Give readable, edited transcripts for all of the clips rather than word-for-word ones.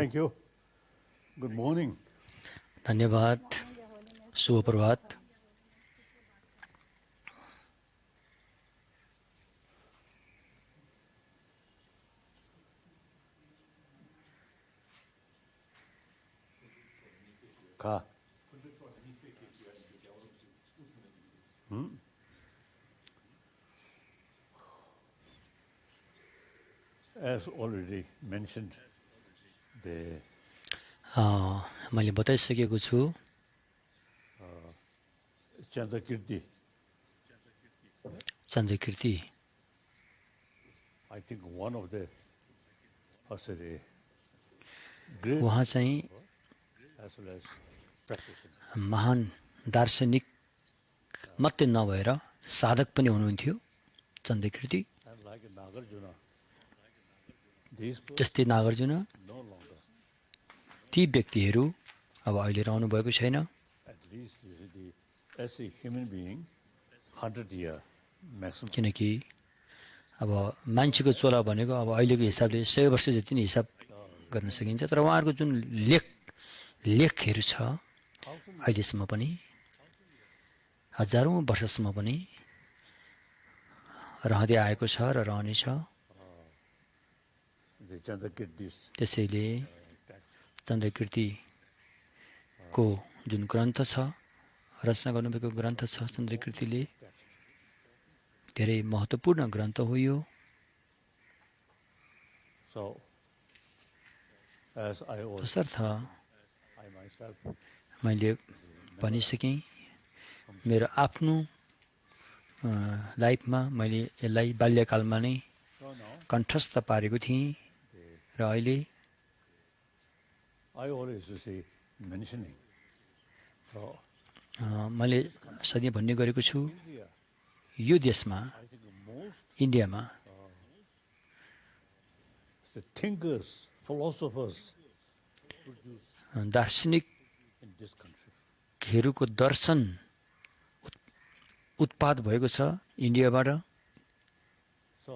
Thank you. Good morning. धन्यवाद, शुभ प्रभात। Ka. As already mentioned, मैले बताइसकेको छु चन्द्रकीर्ति I think one of the उहाँ चाहिँ as well as practitioner. महान दार्शनिक मात्रै नभएर साधक पनि हुनुहुन्थ्यो चन्द्रकीर्ति। And like Nagarjuna, these जस्तै नागार्जुन no longer, ती व्यक्तिहरू अब अहिले रहनु भएको छैन। at least you see as a human being, 100 year maximum. किनकि अब मान्छेको चोला भनेको अब अहिलेको हिसाबले 100 वर्ष जति नै हिसाब गर्न सकिन्छ। तर उहाँहरूको जुन लेखहरू छ अहिलेसम्म पनि हजारौं वर्षसम्म पनि रहँदै आएको छ र रहनेछ। The Chandrakirti's त्यसैले चन्द्रकीर्तिको जुन ग्रन्थ छ, रचना गर्नुभएको ग्रन्थ छ चन्द्रकीर्तिले, धेरै महत्त्वपूर्ण ग्रन्थ हो यो। So, as I was, तसर्थ I myself, मैले भनिसकेँ मेरो आफ्नो लाइफमा मैले यसलाई बाल्यकालमा नै so now, कण्ठस्थ पारेको थिएँ र अहिले I always say mentioning. So, मैले सधैँ भन्ने गरेको छु India, यो देशमा I think most इन्डियामा the thinkers, philosophers produce दार्शनिकहरूको in this country. दर्शन उत्पाद भएको छ इन्डियाबाट। So,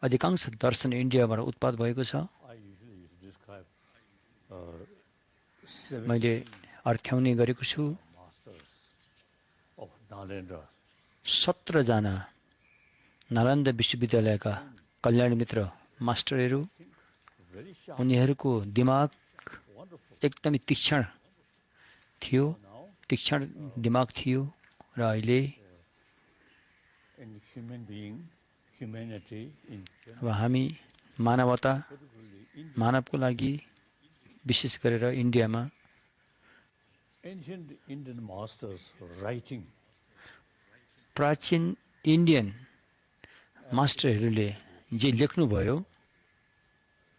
अधिकांश दर्शन इन्डियाबाट उत्पाद भएको छ। I usually describe 7 मैले अर्थ्याउने गरेको छु masters of Nalendra. 17 जना नालन्दा विश्वविद्यालयका कल्याण मित्र मास्टरहरू, Very sharp, उनीहरूको दिमाग wonderful. एकदमै तीक्ष्ण थियो, Now, तीक्ष्ण दिमाग थियो र अहिले in human being, humanity in अब हामी मानवता particularly in मानवको लागि विशेष गरेर इन्डियामा ancient Indian masters writing प्राचीन इन्डियन मास्टरहरूले जे लेख्नुभयो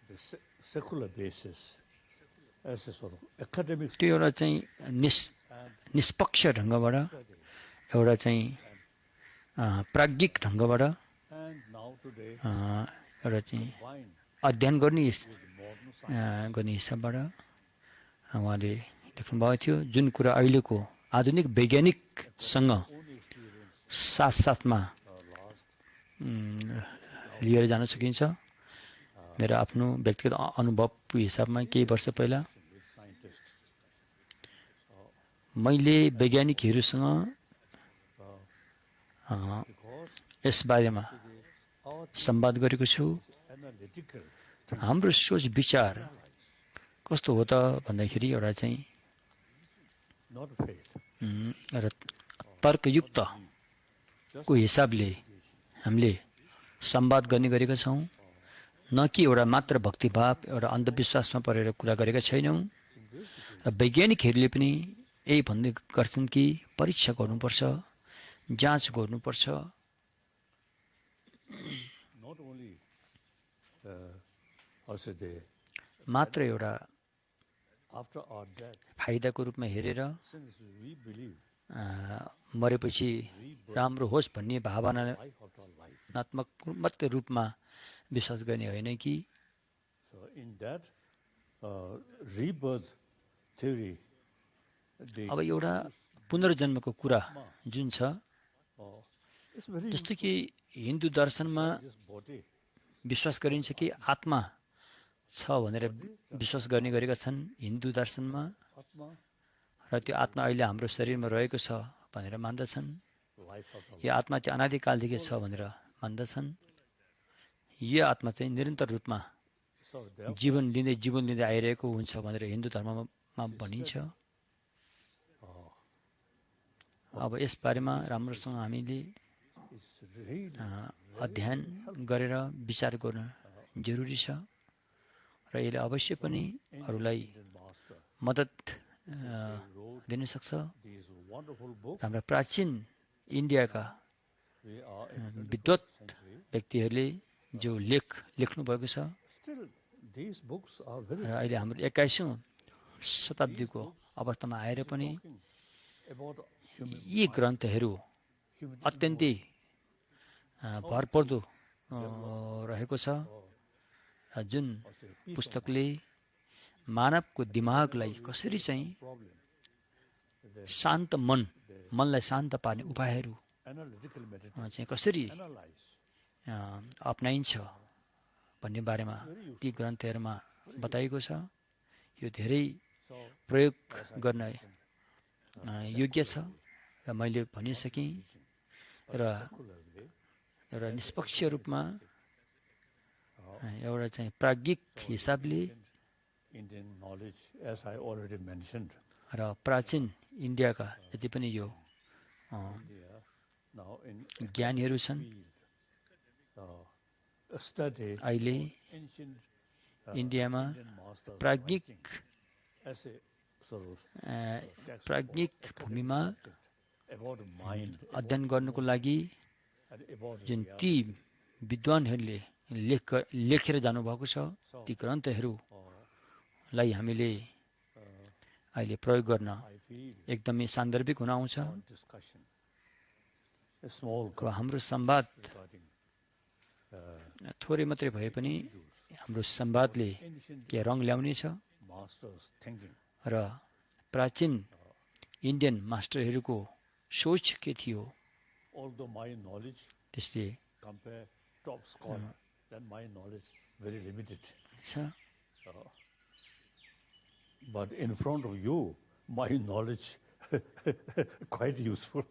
the secular basis as a sort of academic त्यो एउटा चाहिँ निष्पक्ष ढङ्गबाट, एउटा चाहिँ प्राज्ञिक ढङ्गबाट, and now today एउटा चाहिँ wine अध्ययन गर्ने with modern science. गर्ने हिसाबबाट उहाँले लेख्नुभएको थियो। जुन कुरा अहिलेको आधुनिक वैज्ञानिकसँग Own experience साथसाथमा last लिएर जान सकिन्छ। मेरो आफ्नो व्यक्तिगत अनुभवको हिसाबमा केही वर्ष पहिला with scientists. मैले वैज्ञानिकहरूसँग Because यस बारेमा our संवाद गरेको छु। analytical हाम्रो सोच विचार कस्तो हो त भन्दाखेरि एउटा चाहिँ not faith. र तर्कयुक्तको हिसाबले हामीले संवाद गर्ने गरेका छौँ, न कि एउटा मात्र भक्तिभाव एउटा अन्धविश्वासमा परेर कुरा गरेका छैनौँ। In र वैज्ञानिकहरूले पनि यही भन्ने गर्छन् कि परीक्षा गर्नुपर्छ, जाँच गर्नुपर्छ। Not only also मात्र एउटा after our death, फाइदाको रूपमा हेरेर since we believe मरेपछि राम्रो होस् भन्ने भावनात्मक life after life. मात्र रूपमा विश्वास गर्ने होइन कि So in that rebirth theory, the अब एउटा पुनर्जन्मको कुरा जुन छ, it's very जस्तो कि हिन्दू दर्शनमा this body. विश्वास गरिन्छ कि आत्मा छ भनेर विश्वास गर्ने गरेका छन् हिन्दू दर्शनमा, Atma, र त्यो आत्मा अहिले हाम्रो शरीरमा रहेको छ भनेर मान्दछन्। life after life. यो आत्मा चाहिँ अनादिकालदेखि छ भनेर मान्दछन्। यो आत्मा चाहिँ निरन्तर रूपमा So therefore, जीवन लिँदै आइरहेको हुन्छ भनेर हिन्दू धर्ममा भनिन्छ। अब यस बारेमा राम्रोसँग हामीले it's really अध्ययन गरेर विचार गर्न जरुरी छ, र यसले अवश्य पनि अरूलाई master. मद्दत दिन सक्छ। These wonderful books. हाम्रा प्राचीन इन्डियाका We are in विद्वत 21st century. व्यक्तिहरूले जो लेख्नु भएको छ, Still, these books are very र अहिले हाम्रो 21औं शताब्दीको अवस्थामा आएर पनि talking about human यी ग्रन्थहरू अत्यन्तै भरपर्दो रहेको छ, र जुन पुस्तकले मानवको दिमागलाई कसरी चाहिँ problem. शान्त मनलाई शान्त पार्ने उपायहरू Analytical meditation. चाहिँ कसरी Analyze. अपनाइन्छ भन्ने बारेमा ती ग्रन्थहरूमा बताइएको छ। यो धेरै So, प्रयोग गर्न योग्य छ, र मैले भनिसकेँ। र secularly, एउटा निष्पक्ष रूपमा एउटा चाहिँ प्राज्ञिक हिसाबले Indian knowledge, as I already mentioned, र प्राचीन इन्डियाका जति पनि यो India now in ज्ञानीहरू छन्, field, study अहिले ancient इन्डियामा Indian masters प्राज्ञिक as a sort of प्राज्ञिक भूमिमा about mind अध्ययन गर्नुको लागि and about जुन ती विद्वानहरूले लेखेर जानुभएको छ, ती ग्रन्थहरूलाई हामीले अहिले प्रयोग गर्न I feel एकदमै सान्दर्भिक हुन आउँछ। our discussion, a small र हाम्रो संवाद regarding थोरै मात्रै भए पनि हाम्रो संवादले ancient के रङ ल्याउने छ, masters thinking. र प्राचीन इन्डियन मास्टरहरूको सोच के थियो, Although my knowledge त्यसले compare top scholar, then my knowledge very limited. छ। But in front of you, my knowledge quite useful.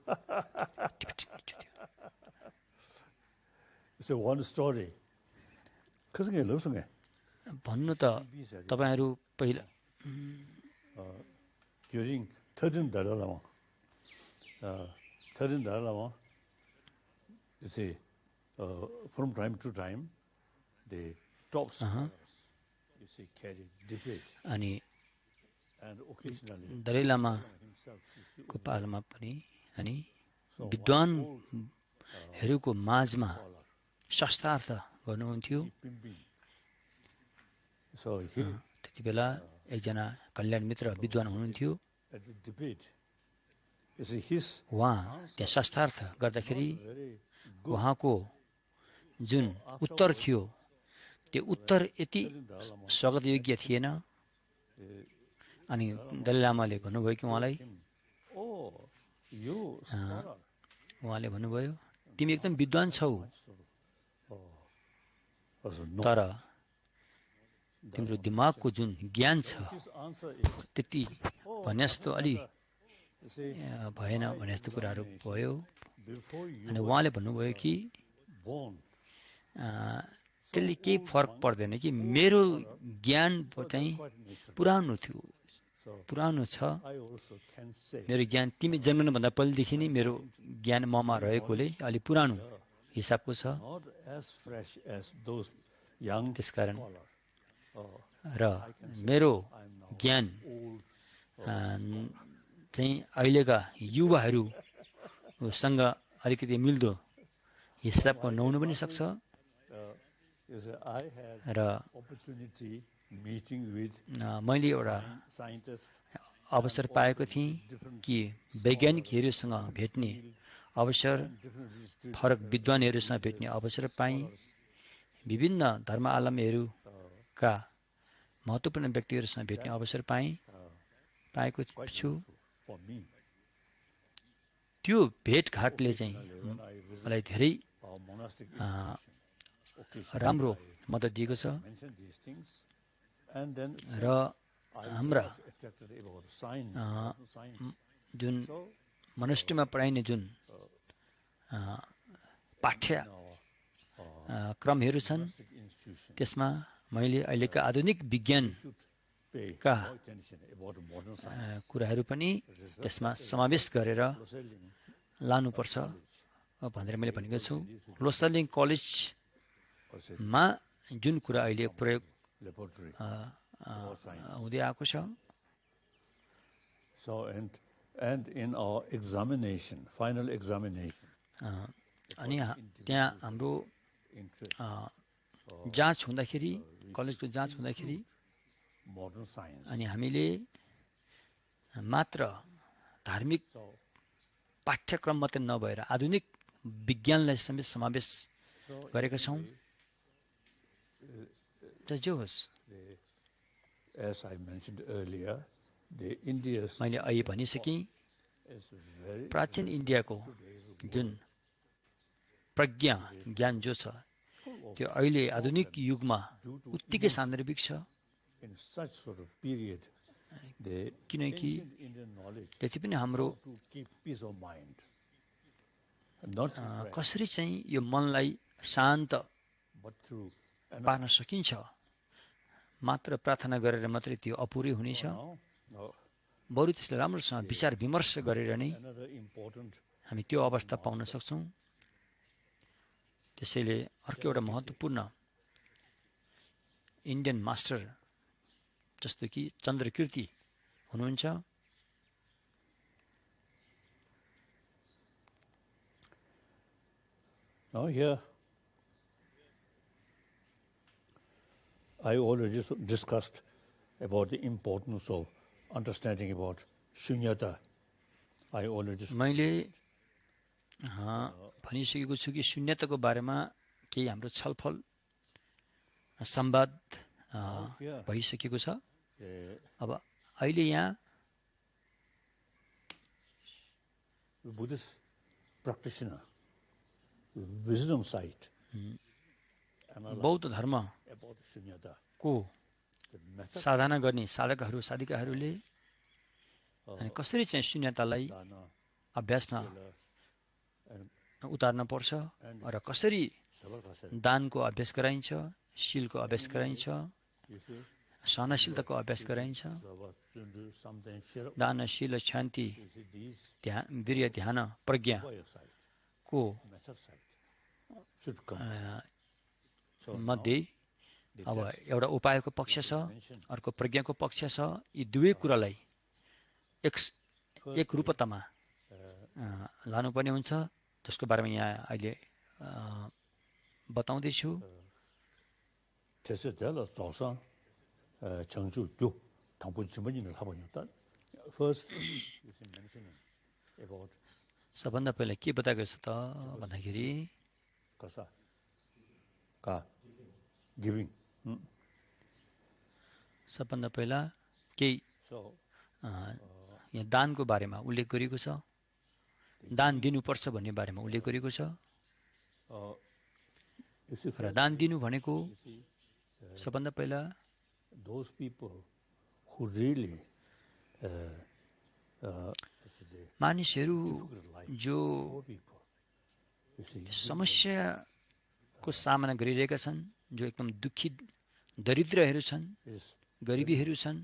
It's a one story. कसैले लौसँग भन्नु त तपाईहरू पहिला during 13th Dalai Lama, 13th Dalai Lama, you see, from time to time, the top scholars, you see, carry debate, अनि and occasionally Dalai लामाको himself, you see, पालामा पनि अनि so विद्वानहरूको माझमा scholar, शास्त्रार्थ गर्नुहुन्थ्यो। Pimbin. So he, त्यति बेला एकजना कल्याण मित्र विद्वान हुनुहुन्थ्यो। at the debate, you see, his उहाँ त्यहाँ शास्त्रार्थ गर्दाखेरि very उहाँको जुन उत्तर थियो, त्यो उत्तर यति स्वागत योग्य थिएन। अनि दलाई लामाले भन्नुभयो कि उहाँलाई, oh, you scholar, उहाँले भन्नुभयो तिमी एकदम विद्वान छौ, also no. तर तिम्रो दिमागको जुन ज्ञान छ His answer is, त्यति भने जस्तो अलि you see, भएन भने जस्तो कुराहरू भयो। before you अनि उहाँले भन्नुभयो कि born, त्यसले केही फरक पर्दैन कि मेरो ज्ञान चाहिँ पुरानो थियो, पुरानो छ। I also can say, मेरो ज्ञान तिमी जन्मनुभन्दा पहिलेदेखि नै मेरो ज्ञान ममा रहेकोले अलि पुरानो हिसाबको छ। not as fresh as those young त्यसकारण scholars. र मेरो ज्ञान चाहिँ अहिलेका युवाहरूसँग अलिकति मिल्दो हिसाबको नहुनु पनि सक्छ is I had र opportunity meeting with मैले एउटा scientists अवसर पाएको थिएँ कि वैज्ञानिकहरूसँग भेट्ने अवसर, different institutes फरक विद्वानहरूसँग भेट्ने अवसर पाएँ, विभिन्न धर्मावलम्बीहरूका महत्त्वपूर्ण व्यक्तिहरूसँग भेट्ने अवसर पाएको छु। for me. त्यो भेटघाटले चाहिँ मलाई धेरै Our monastic राम्रो मद्दत दिएको छ mentioned these things, and then र हाम्रा attracted about science, modern science. जुन So मोनास्ट्रीमा पढाइने जुन पाठ्य क्रमहरू छन् monastic institution त्यसमा मैले अहिलेका आधुनिक विज्ञानका should pay more attention about modern science. कुराहरू पनि त्यसमा समावेश गरेर Selling लानुपर्छ भनेर मैले भनेको छु। लोसालिङ कलेजमा जुन कुरा अहिले प्रयोग laboratory. हुँदै आएको छ, So and in our examination, final examination, अनि त्यहाँ हाम्रो interest जाँच हुँदाखेरि, कलेजको जाँच हुँदाखेरि modern science. अनि हामीले मात्र धार्मिक So पाठ्यक्रम मात्रै नभएर आधुनिक विज्ञानलाई समेत समावेश गरेका छौँ। जो होस्, as I mentioned earlier, the India's मैले अहिले भनिसकेँ, is very प्राचीन इन्डियाको जुन प्रज्ञा ज्ञान जो छ त्यो अहिले आधुनिक युगमा उत्तिकै सान्दर्भिक छ, in such sort of period. The किनकि ancient Indian knowledge त्यति पनि हाम्रो to keep peace of mind, not through prayer, कसरी चाहिँ यो मनलाई शान्त but through पार्न सकिन्छ, मात्र प्रार्थना गरेर मात्रै त्यो अपुरै हुनेछ। now बरु त्यसलाई राम्रोसँग विचार विमर्श गरेर नै another important हामी त्यो अवस्था पाउन सक्छौँ। त्यसैले अर्को एउटा महत्त्वपूर्ण इन्डियन मास्टर जस्तो कि चन्द्रकीर्ति हुनुहुन्छ। now here I already discussed about the importance of understanding about shunyata. I already मैले भनिसकेको छु कि शून्यताको बारेमा केही हाम्रो छलफल संवाद भइसकेको छ। अब अहिले यहाँ Buddhist practitioner, wisdom side, बौद्ध धर्मको about shunyata, साधना गर्ने साधकहरू साधिकाहरूले अनि कसरी चाहिँ शून्यतालाई dana, अभ्यासमा उतार्न पर्छ र कसरी savarkasa, दानको अभ्यास गराइन्छ, शीलको अभ्यास गराइन्छ, you see, सहनशीलताको अभ्यास गराइन्छ। Sundu, something, shira, दान, शील, शान्ति, you see these वीर्य, ध्यान, प्रज्ञाको warrior side, method side should come. So मध्ये अब एउटा उपायको पक्ष छ, अर्को प्रज्ञाको पक्ष छ। यी दुवै कुरालाई एक रूपतामा लानुपर्ने हुन्छ, जसको बारेमा यहाँ अहिले बताउँदैछु। त्यसै त्यसलाई早上 청주 쭉 당부 주문을 하고 있다. First is mentioning about सबभन्दा पहिला के बताएको छ त भन्दाखेरि kasa ka giving. सबभन्दा पहिला केही So यहाँ दानको बारेमा उल्लेख गरिएको छ, दान दिनुपर्छ भन्ने बारेमा उल्लेख गरिएको छ। you see र दान दिनु भनेको सबभन्दा पहिला those people who really मानिसहरू जो poor people, you see, समस्याको सामना गरिरहेका छन्, जो एकदम दुखी दरिद्रहरू छन्, is गरिबीहरू छन्,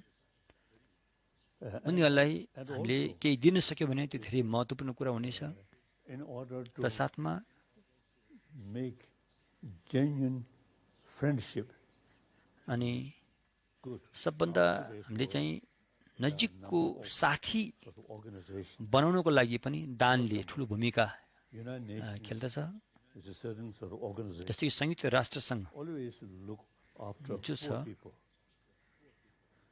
उनीहरूलाई हामीले केही दिन सक्यो भने त्यो धेरै महत्त्वपूर्ण कुरा हुनेछ। in order र to साथमा make genuine friendship, अनि good सबभन्दा हामीले चाहिँ नजिकको साथी sort of organization. बनाउनको लागि पनि दानले ठुलो भूमिका United Nations खेल्दछ। is a certain sort of organization. जस्तै कि संयुक्त राष्ट्र सङ्घ Always look after जो छ poor people.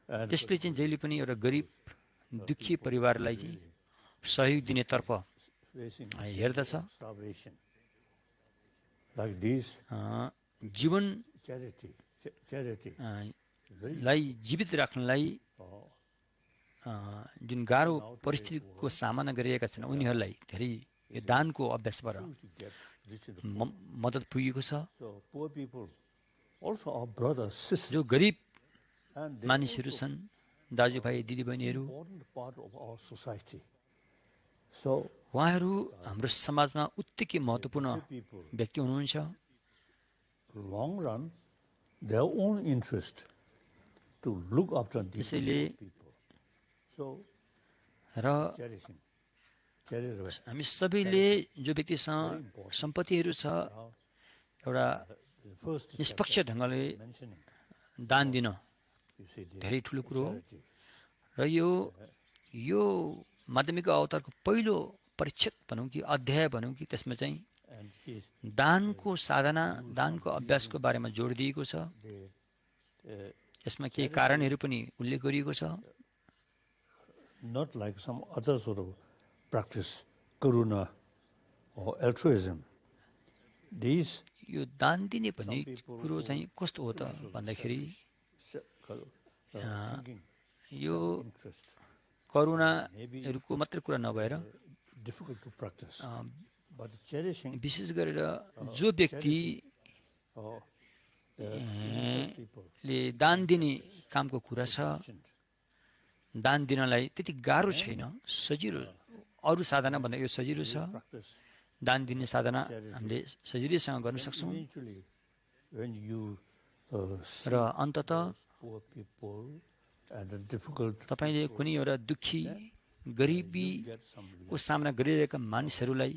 And त्यसले चाहिँ जहिले पनि एउटा गरिब दुखी परिवारलाई चाहिँ सहयोग दिनेतर्फ facing हेर्दछ। starvation. Like this, जीवन charity. लाई जीवित राख्नलाई Oh, जुन गाह्रो परिस्थितिको सामना गरिरहेका छन् उनीहरूलाई धेरै यो दानको अभ्यासबाट to get rich in the मद्दत पुगेको छ। So poor people, also our brothers, sisters, जो गरिब and they मानिसहरू छन्, दाजुभाइ दिदीबहिनीहरू, important part of our society. So उहाँहरू हाम्रो समाजमा उत्तिकै महत्त्वपूर्ण people, व्यक्ति हुनुहुन्छ। long run, their own interest to look after these त्यसैले people. So र cherishing, cherish. हामी सबैले जो व्यक्तिसँग सम्पत्तिहरू छ एउटा The first निष्पक्ष ढङ्गले mentioning, दान दिन you see, the धेरै ठुलो कुरो हो। charity. र यो माध्यमिक अवतारको पहिलो परीक्षक भनौँ कि अध्याय भनौँ कि त्यसमा चाहिँ And he, दानको साधना दानको अभ्यासको बारेमा जोड दिएको छ। they, यसमा केही कारणहरू पनि उल्लेख गरिएको छ। not like some other sort of practice, karuna or altruism. These यो दान दिने भन्ने कुरो चाहिँ कस्तो हो त भन्दाखेरि thinking, यो interest, करुणाहरूको मात्रै कुरा नभएर difficult to practice. But cherishing विशेष गरेर जो व्यक्ति or interest people, ले दान दिने कामको कुरा छ दान दिनलाई त्यति गाह्रो छैन, सजिलो। अरू साधना भन्दा यो सजिलो छ। practice. दान दिने साधना हामीले सजिलैसँग गर्न सक्छौँ। Eventually, when you see र अन्ततः poor people and the difficult, तपाईँले कुनै एउटा दुःखी गरिबीको get some सामना गरिरहेका मानिसहरूलाई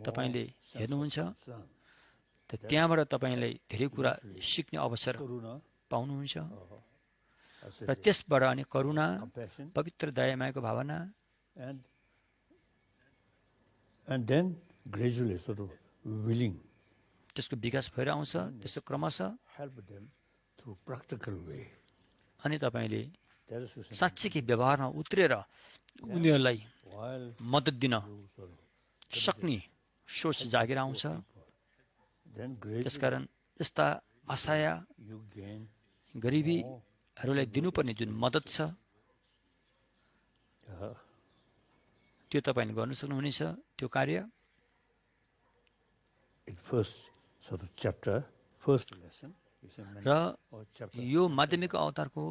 तपाईँले हेर्नुहुन्छ concern. त त्यहाँबाट तपाईँलाई धेरै कुरा सिक्ने अवसर Karuna, पाउनुहुन्छ। I said, र त्यसबाट अनि करुणा, compassion, पवित्र दया मायाको भावना, and then gradually sort of willing त्यसको विकास भएर आउँछ। त्यसको क्रमशः help them through practical way. अनि तपाईँले That is to say, साँच्चै व्यवहारमा उत्रेर उनीहरूलाई while मद्दत दिन you sort of सक्ने सोच जागेर आउँछ। then gradually त्यसकारण यस्ता असहाय you gain गरिबीहरूलाई दिनुपर्ने जुन मद्दत छ त्यो तपाईँले गर्न सक्नुहुनेछ। त्यो कार्य in first sort of chapter, first lesson, you say many, र or chapter, यो माध्यमिक अवतारको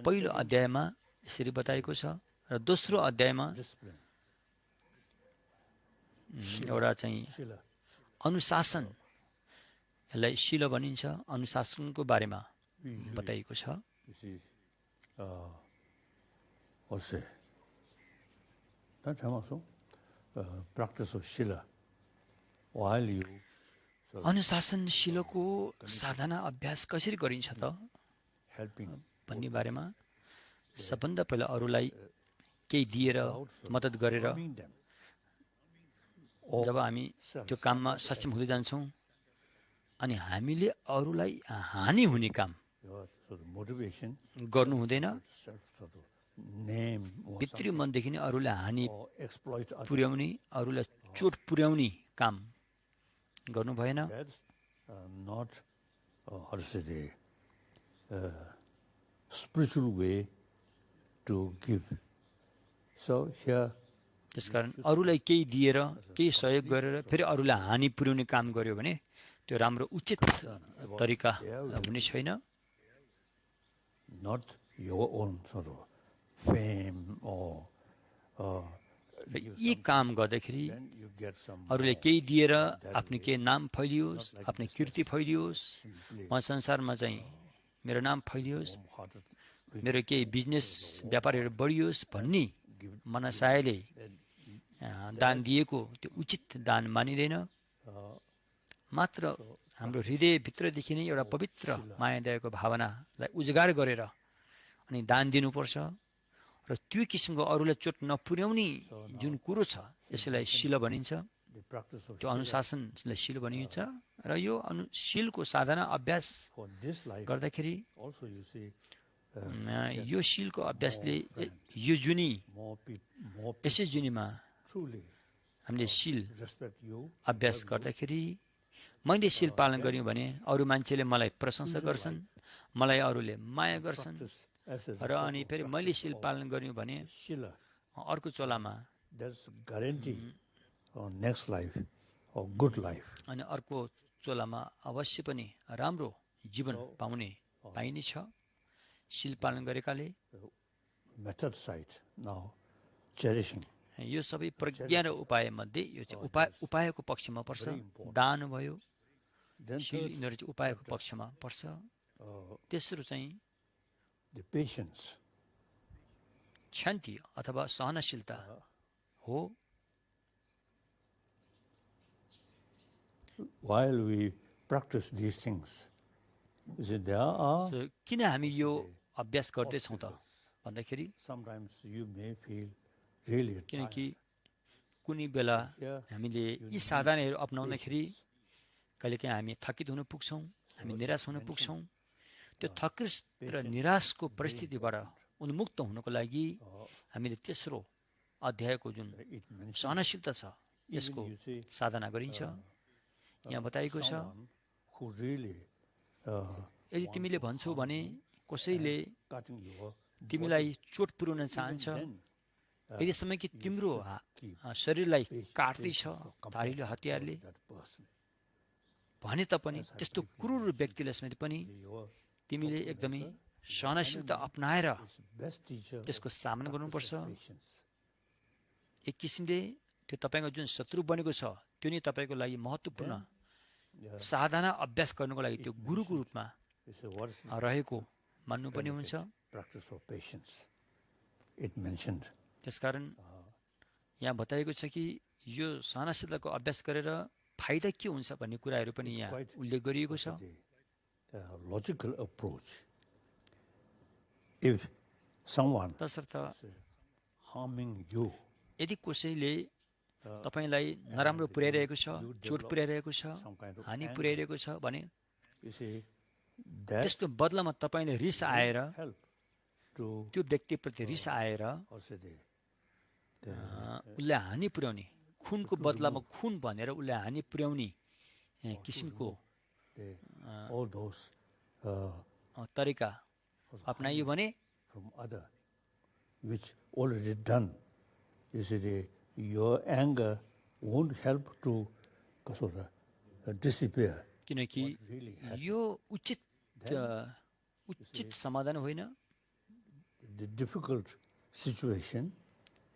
पहिलो अध्यायमा यसरी बताएको छ। र दोस्रो अध्यायमा discipline, एउटा चाहिँ shila, अनुशासन, यसलाई शील भनिन्छ, अनुशासनको बारेमा बताइएको छ। you see, what's say, that time also, practice of shila, while you अनुशासनशीलको साधना अभ्यास कसरी गरिन्छ त helping भन्ने बारेमा सबभन्दा पहिला अरूलाई केही दिएर मद्दत गरेर harming them, जब हामी त्यो काममा सक्षम हुँदै जान्छौँ अनि हामीले अरूलाई हानि हुने काम your sort of motivation, गर्नु हुँदैन। self sort of name or भित्री मनदेखि नै अरूलाई हानि or exploit others. पुर्याउने, अरूलाई चोट पुर्याउने काम गर्नु भएन। That's not, how to say, the spiritual way to give. So here, त्यसकारण अरूलाई केही दिएर केही सहयोग गरेर फेरि अरूलाई हानि पुर्याउने काम गर्यो भने त्यो राम्रो उचित तरिका हुने छैन। not your own sort of fame or र यी काम गर्दाखेरि then you get some अरूले केही दिएर आफ्नो केही नाम फैलियोस्, आफ्नो कीर्ति फैलियोस्, म संसारमा चाहिँ मेरो नाम फैलियोस्, hearted मेरो केही बिजनेस व्यापारहरू बढियोस् भन्ने मनसायले दान दिएको त्यो उचित दान मानिँदैन। मात्र हाम्रो हृदयभित्रदेखि नै एउटा पवित्र माया दयाको भावनालाई उजागर गरेर अनि दान दिनुपर्छ र त्यो किसिमको अरूलाई चोट नपुर्याउने जुन कुरो छ यसलाई शील भनिन्छ। The practice of त्यो Shila अनुशासनलाई शील भनिन्छ र यो शीलको साधना अभ्यास for this life गर्दाखेरि also you see यो शीलको अभ्यासले यो जुनी more people यसै जुनीमा truly हामीले शील respect you. अभ्यास गर्दाखेरि मैले शील पालन गर्यो भने अरू मान्छेले मलाई प्रशंसा गर्छन्, मलाई अरूले माया गर्छन् Practice as a र अनि फेरि मैले शील पालन गर्यो भने Shila, अर्को चोलामा that's guarantee on next life or good life. अनि अर्को चोलामा अवश्य पनि राम्रो जीवन पाइने छ शील पालन गरेकाले। Method side now cherishing. यो सबै प्रज्ञा र उपाय मध्ये यो चाहिँ उपायको पक्षमा पर्छ। दान भयो, Then शील यिनीहरू चाहिँ उपायको पक्षमा पर्छ। तेस्रो चाहिँ the patience. शान्ति अथवा सहनशीलता हो। While we practice these things, you see, there are किन हामी यो अभ्यास गर्दैछौँ त भन्दाखेरि sometimes you may feel really tired. किनकि कुनै बेला हामीले यी साधनाहरू अपनाउँदाखेरि कहिलेकाहीँ हामी थकित हुन पुग्छौँ, हामी निराश हुन पुग्छौँ। त्यो थकित र निराशको परिस्थितिबाट उन्मुक्त हुनको लागि हामीले तेस्रो अध्यायको जुन It mentions सहनशीलता छ यसको साधना गरिन्छ। यहाँ बताइएको छ someone who really यदि तिमीले भन्छौ भने कसैले cutting your तिमीलाई चोट पुर्याउन चाहन्छ, यदिसम्म कि तिम्रो शरीरलाई काट्दैछ धारिलो हतियारले that person. भने तापनि त्यस्तो क्रूर व्यक्तिलाई समेत पनि Your तिमीले एकदमै सहनशीलता अपनाएर best teacher त्यसको सामना गर्नुपर्छ। patience. एक किसिमले त्यो तपाईँको जुन शत्रु बनेको छ त्यो नै तपाईँको लागि महत्त्वपूर्ण साधना अभ्यास गर्नुको लागि त्यो गुरुको रूपमा You say what is रहेको मान्नुपर्ने हुन्छ। practice of patience? It mentioned त्यसकारण यहाँ बताइएको छ कि यो सहनशीलताको अभ्यास गरेर फाइदा के हुन्छ भन्ने कुराहरू पनि यहाँ उल्लेख गरिएको छ। the logical approach. If someone तसर्थ harming you, यदि कसैले तपाईँलाई नराम्रो पुर्याइरहेको छ, चोट पुर्याइरहेको छ, हानि पुर्याइरहेको छ भने you see, that त्यसको बदलामा तपाईँले रिस आएर help to त्यो व्यक्तिप्रति रिस आएर also the उसलाई हानि पुर्याउने, खुनको बदलामा खुन भनेर उसलाई हानि पुर्याउने किसिमको all those तरिका अपनाइयो भने from other which already done. You see, your anger won't help to sort of disappear. किनकि यो उचित समाधान होइन। The difficult situation,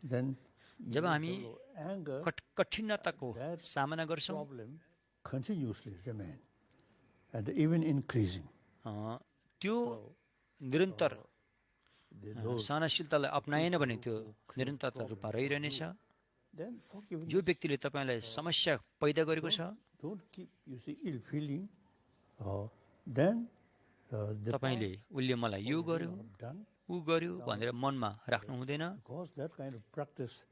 then जब हामी anger कठिनताको सामना गर्छौँ problem continuously remain and even increasing. त्यो निरन्तर सहनशीलतालाई अपनाएन भने त्यो निरन्तरता रूपमा रहिरहनेछ। Then forgiveness. जो व्यक्तिले तपाईँलाई समस्या पैदा गरेको छ Don't keep, you see, ill feeling. Then the तपाईँले उसले मलाई यो गर्यो done, ऊ गर्यो भनेर मनमा राख्नु हुँदैन। because that kind of practice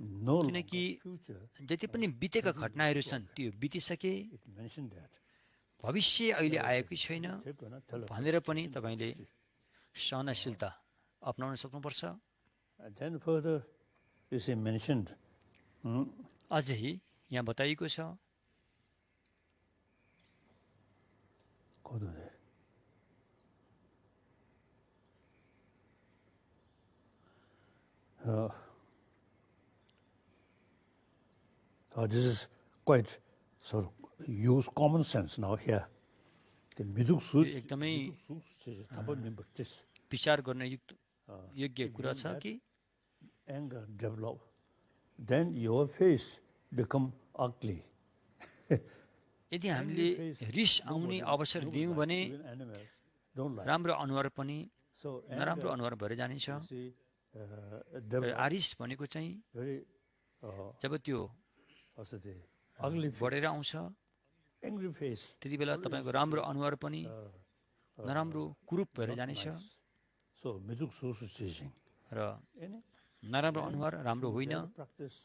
no longer किनकि future. जति पनि बितेका घटनाहरू छन् त्यो बितिसके, It mentioned that. भविष्य अहिले आएकै छैन Take on a tele- भनेर पनि तपाईँले सहनशीलता अपनाउन सक्नुपर्छ। And then further, you see, mentioned. अझै यहाँ बताइएको छ Go to there. This is quite sort of use common sense now here. The miduk su एकदमै number this विचार गर्न योग्य कुरा छ कि anger develop, then your face become ugly. यदि हामीले रिस आउने अवसर दियौँ भने Even animal don't like. राम्रो अनुहार पनि So नराम्रो अनुहार भएर जानेछ। see, र develop आरिस भनेको चाहिँ very जब त्यो what's the ugly face, बढेर आउँछ angry face. त्यति बेला तपाईँको राम्रो अनुहार पनि नराम्रो कुरूप भएर जानेछ। So miduk susu chasing. र Any नराम्रो अनुहार राम्रो होइन। that practice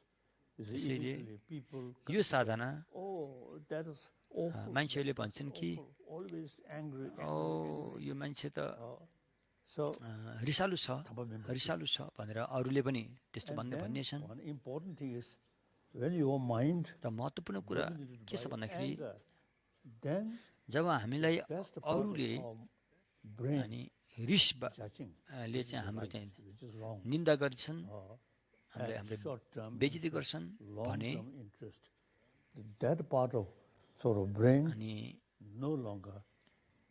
is त्यसैले eventually people यो साधना oh that is awful. मान्छेहरूले भन्छन् कि Awful, always angry. ओ यो मान्छे त So रिसालु छ भनेर अरूले पनि त्यस्तो भन्ने छन्। one important thing is when your mind र महत्त्वपूर्ण कुरा के छ भन्दाखेरि anger, then जब हामीलाई best part अरूले of brain अनि रिसले judging चाहिँ हाम्रो चाहिँ which is wrong. निन्दा गर्छन्, हामीलाई And हाम्रो short-term बेइज्जती गर्छन् भने long-term interest. That part of sort of brain अनि no longer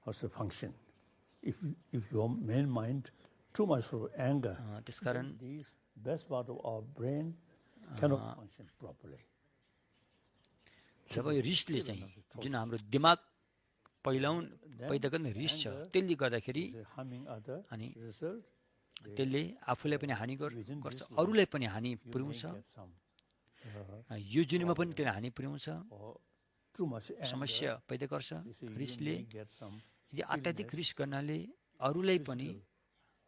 has a function. If your main mind too much of anger, त्यसकारण these best part of our brain cannot function properly. जब यो रिसले चाहिँ जुन हाम्रो दिमाग पैदा गर्ने रिस छ त्यसले गर्दाखेरि Harming other अनि result, त्यसले आफूलाई पनि हानि गर्छ, अरूलाई पनि हानि पुर्याउँछ, get some यो जुनीमा पनि त्यसले हानि पुर्याउँछ, or too much anger. समस्या पैदा गर्छ। You रिसले may get some यदि अत्याधिक रिस गर्नाले अरूलाई पनि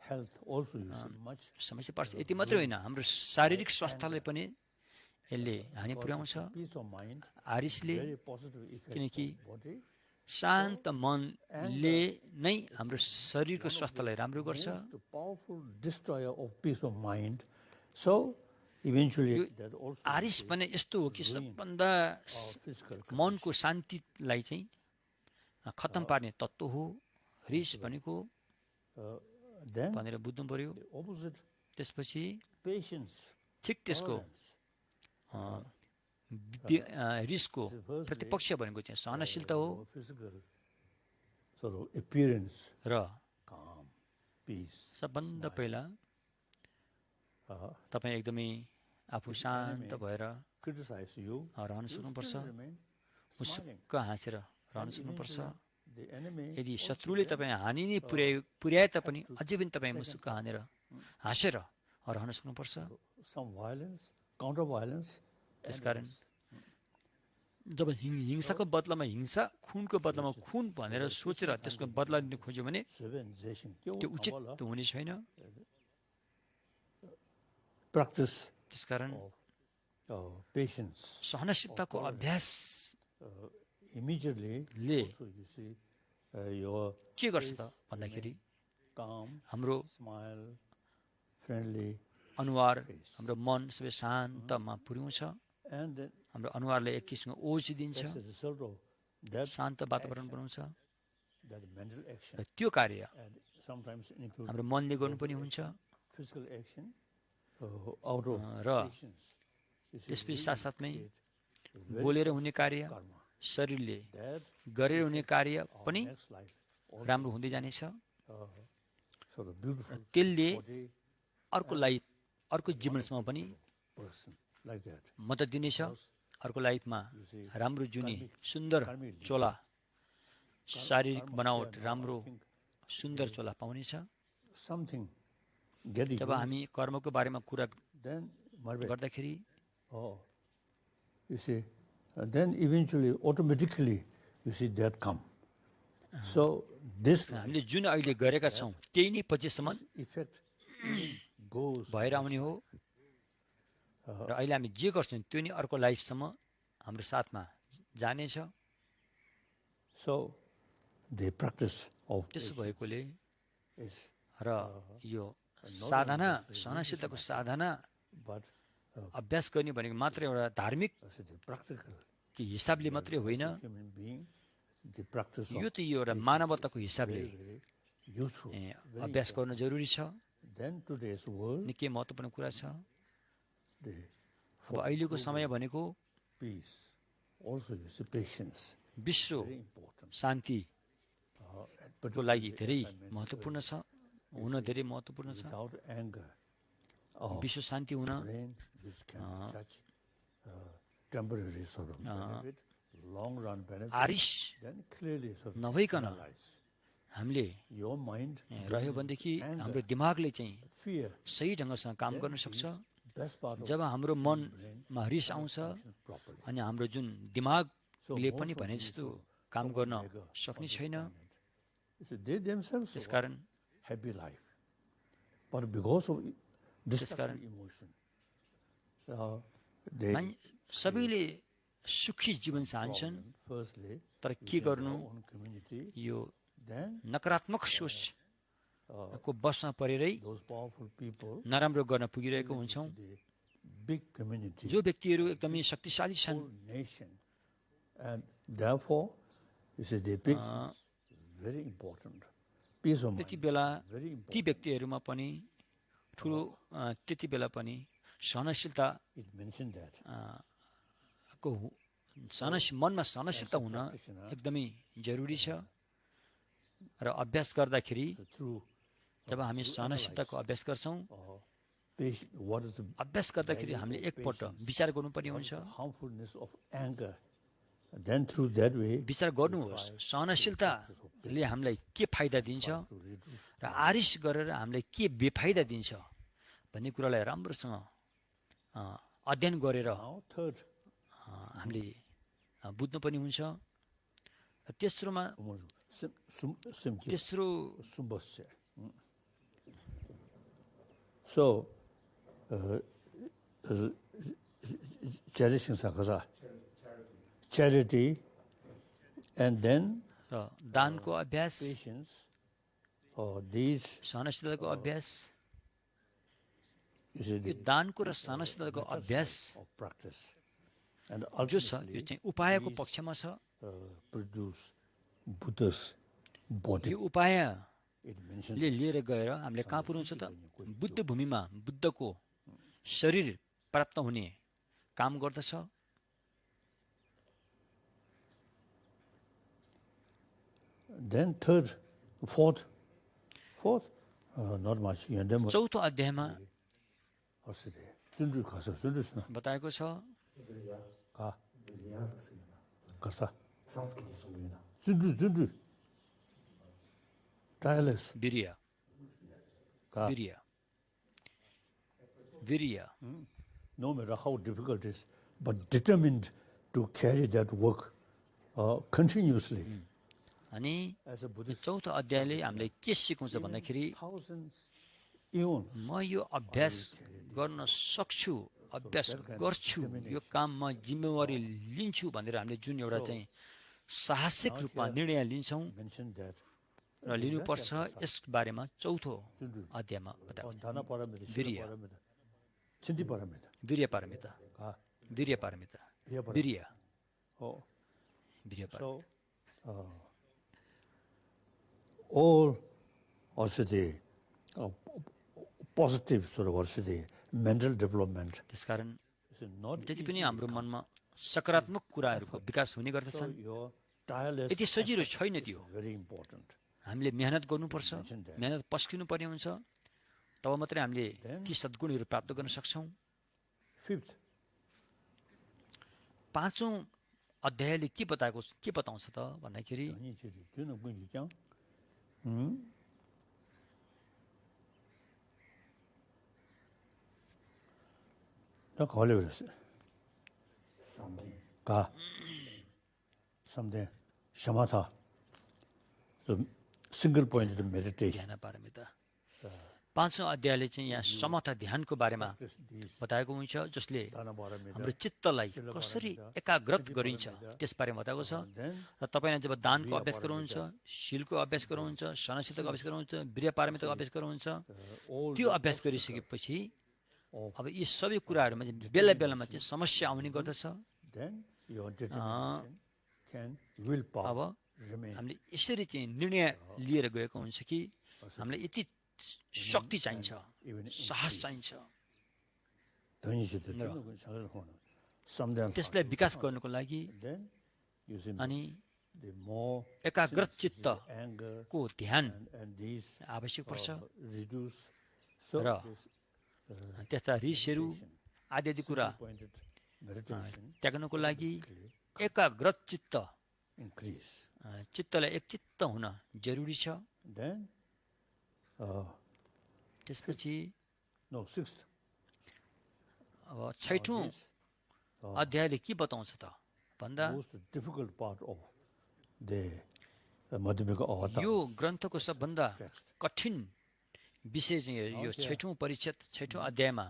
health also you see much समस्या पर्छ। यति मात्रै होइन, हाम्रो शारीरिक स्वास्थ्यलाई पनि यसले हानि पुर्याउँछ। peace of mind, रिसले very positive effect किनकि on body. शान्त मनले नै हाम्रो शरीरको स्वास्थ्यलाई राम्रो गर्छ। The powerful destroyer of peace of mind. So eventually that also Aaris भने यस्तो हो कि सबभन्दा physical. मनको शान्तिलाई चाहिँ खत्तम पार्ने तत्त्व हो रिस भनेको Then भनेर बुझ्नु पर्यो। the opposite, त्यसपछि patience, ठिक त्यसको tolerance, रिसको प्रतिपक्ष भनेको चाहिँ सहनशीलता हो or physical sort of appearance, र calm, peace. सबभन्दा पहिला तपाईँ एकदमै आफू शान्त भएर Criticize you, रहन you सक्नुपर्छ, still remain smiling. मुसुक्क हाँसेर रहन सक्नुपर्छ। The enemy यदि शत्रुले तपाईँ हानि नै पुर्याए तापनि अझै पनि तपाईँ मुसुक्क हाँसेर रहन सक्नुपर्छ। some violence, counter violence. त्यसकारण जब हिंसाको बदलामा हिंसा, खुनको बदलामा खुन भनेर सोचेर त्यसको बदला लिन खोज्यो भने त्यो उचित त हुने छैन। Practice त्यसकारण patience. सहनशीलताको अभ्यास Immediately, ले so you see your के गर्छ त भन्दाखेरि calm, हाम्रो smile, friendly, अनुहार, हाम्रो मन सबै शान्तमा पुर्याउँछ। and then हाम्रो अनुहारले एक किसिमको ओज दिन्छ, as a result of that, शान्त वातावरण बनाउँछ। that mental action, र त्यो कार्य and sometimes include हाम्रो मनले गर्नु पनि हुन्छ। physical action, out of र patience. This is त्यसपछि really साथसाथमै create बोलेर हुने कार्य, karma. शरीरले That गरेर हुने कार्य पनि next life, राम्रो हुँदै जानेछ। sort of beautiful त्यसले body, अर्को लाइफ, अर्को जीवनसम्म पनि person like that. मद्दत दिनेछ। अर्को लाइफमा You see, राम्रो जुनी, सुन्दर चोला, शारीरिक बनावट राम्रो सुन्दर चोला पाउनेछ। something get it. जब हामी कर्मको बारेमा कुरा Then Marve, गर्दाखेरि you see, then eventually, automatically, you see that come. So this हामीले जुन अहिले गरेका छौँ त्यही नै पछिसम्म effect goes. भएर आउने हो। र अहिले हामी जे गर्छौँ त्यो नै अर्को लाइफसम्म हाम्रो साथमा जानेछ। So the practice of त्यसो भएकोले is, र यो साधना, सहनशीलताको साधना but अभ्यास गर्ने भनेको मात्र एउटा धार्मिक as the practical कि हिसाबले मात्रै होइन, human being, the practice of यो त यो एउटा मानवताको हिसाबले very useful. अभ्यास गर्न जरुरी छ। Then today's world, निकै महत्त्वपूर्ण कुरा छ। the अब अहिलेको समय भनेको peace, also you see patience, विश्व very important. शान्तिको But लागि धेरै महत्त्वपूर्ण छ, हुन धेरै महत्त्वपूर्ण छ। without anger, विश्व शान्ति हुन brain which can judge temporary sort of benefit, long run benefit, Aaris then clearly sort of नभइकन analyze. हामीले Your mind, रह्यो भनेदेखि हाम्रो दिमागले चाहिँ fear, सही ढङ्गसँग काम गर्न सक्छ। best part of जब हाम्रो मनमा रिस आउँछ properly. अनि हाम्रो जुन दिमागले पनि भने जस्तो काम गर्न सक्ने छैन। So they themselves त्यसकारण happy life. But because of त्यसकारण destructive emotion, they सबैले सुखी जीवन चाहन्छन् firstly तर के गर्नु own community, यो then नकारात्मक सोचको बसमा परेरै those powerful people, नराम्रो गर्न पुगिरहेको हुन्छौँ the big community, जो व्यक्तिहरू एकदमै शक्तिशाली छन् whole nation, and therefore, you see, the peace is very important. Peace of त्यति mind, बेला very ती important. व्यक्तिहरूमा पनि ठुलो त्यति बेला पनि सहनशीलता It mentioned that. मनमा सहनशीलता हुन एकदमै जरुरी छ र अभ्यास गर्दाखेरि So through जब हामी सहनशीलताको अभ्यास गर्छौँ what is the अभ्यास गर्दाखेरि हामीले एकपल्ट विचार गर्नुपर्ने हुन्छ harmfulness of anger, and then through that way विचार गर्नुहोस् सहनशीलताले हामीलाई के फाइदा दिन्छ to reduce. र आरिस गरेर हामीलाई के बेफाइदा दिन्छ भन्ने कुरालाई राम्रोसँग अध्ययन गरेर Now third, हामीले बुझ्नु पनि हुन्छ र तेस्रोमा तेस्रो Sumbasya. So, cherishing sakasa, charity, and then र दानको अभ्यास patience, these, सहनशीलताको अभ्यास you see, यो the दानको र सहनशीलताको अभ्यास of practice, and जो छ यो ultimately चाहिँ उपायको पक्षमा छ produce Buddha's body. यो उपायले It mentions लिएर गएर हामीले कहाँ पुर्याउँछ त बुद्ध भूमिमा बुद्धको शरीर प्राप्त हुने काम गर्दछ then third, fourth, not much. And then चौथो अध्यायमा बताएको छ tireless. वीर्य वीर्य वीर्य No matter how difficult it is, but determined to carry that work continuously. अनि As a यो Buddhist, चौथो अध्यायले हामीले के सिकाउँछ भन्दाखेरि thousands, eons, म यो अभ्यास गर्न सक्छु अभ्यास गर्छु यो काम म जिम्मेवारी लिन्छु भनेर हामीले जुन एउटा चाहिँ साहसिक रूपमा निर्णय लिन्छौँ mentioned that. र लिनुपर्छ यस बारेमा चौथो अध्यायमा बताएको छ। Dhana paramita, Virya. Shila paramita, Chindi paramita. वीर्य पारमिता वीर्य पारमिता Virya paramita. वीर्य Oh, वीर्य Paramita so all also the positive sort of also the mental development त्यसकारण is not जति पनि हाम्रो मनमा सकारात्मक कुराहरूको विकास हुने गर्दछन् your tireless यति सजिलो छैन त्यो very important. हामीले मेहनत गर्नुपर्छ मेहनत पस्किनु पर्ने हुन्छ तब मात्रै हामीले ती सद्गुणहरू प्राप्त गर्न सक्छौँ Fifth, पाँचौँ अध्यायले के बताउँछ त भन्दाखेरि Dhani Chiri, do you know Gunji Jiang? 다 걸려 그랬어요. 가. Something. Shamatha. So single pointed meditation. ध्यान पारमिता पाँचौँ अध्यायले चाहिँ यहाँ समता ध्यानको बारेमा बताएको हुन्छ जसले Dhana paramita. हाम्रो चित्तलाई कसरी एकाग्रत गरिन्छ त्यसबारे बताएको छ र तपाईँले जब दानको अभ्यास गर्नुहुन्छ शीलको अभ्यास गर्नुहुन्छ सहनशीलताको अभ्यास गर्नुहुन्छ वीर्य पारमिताको अभ्यास गर्नुहुन्छ All त्यो अभ्यास गरिसकेपछि अब यी सबै कुराहरूमा चाहिँ बेला बेलामा चाहिँ समस्या आउने गर्दछ then your determination can willpower अब remain. हामीले यसरी चाहिँ निर्णय लिएर गएको हुन्छ कि हामीलाई यति शक्ति चाहिन्छ साहस चाहिन्छ Dhani Chiri, do you know Gunji Jiang? Something. त्यसलाई विकास गर्नुको लागि Then you see अनि the more एकाग्रत चित्तको anger ध्यान and these आवश्यक पर्छ reduce. So र this त्यस्ता रिसहरू आदि आदि कुरा pointed meditation त्याग्नको लागि एकाग्रत चित्त increase. चित्तलाई एकचित्त हुन जरुरी छ Then त्यसपछि no sixth. अब छैठौँ This अध्यायले के बताउँछ त भन्दा most difficult part of the Madhyamika Avatar यो ग्रन्थको सबभन्दा कठिन विषय चाहिँ यो 6औं परिच्छेद 6औं अध्यायमा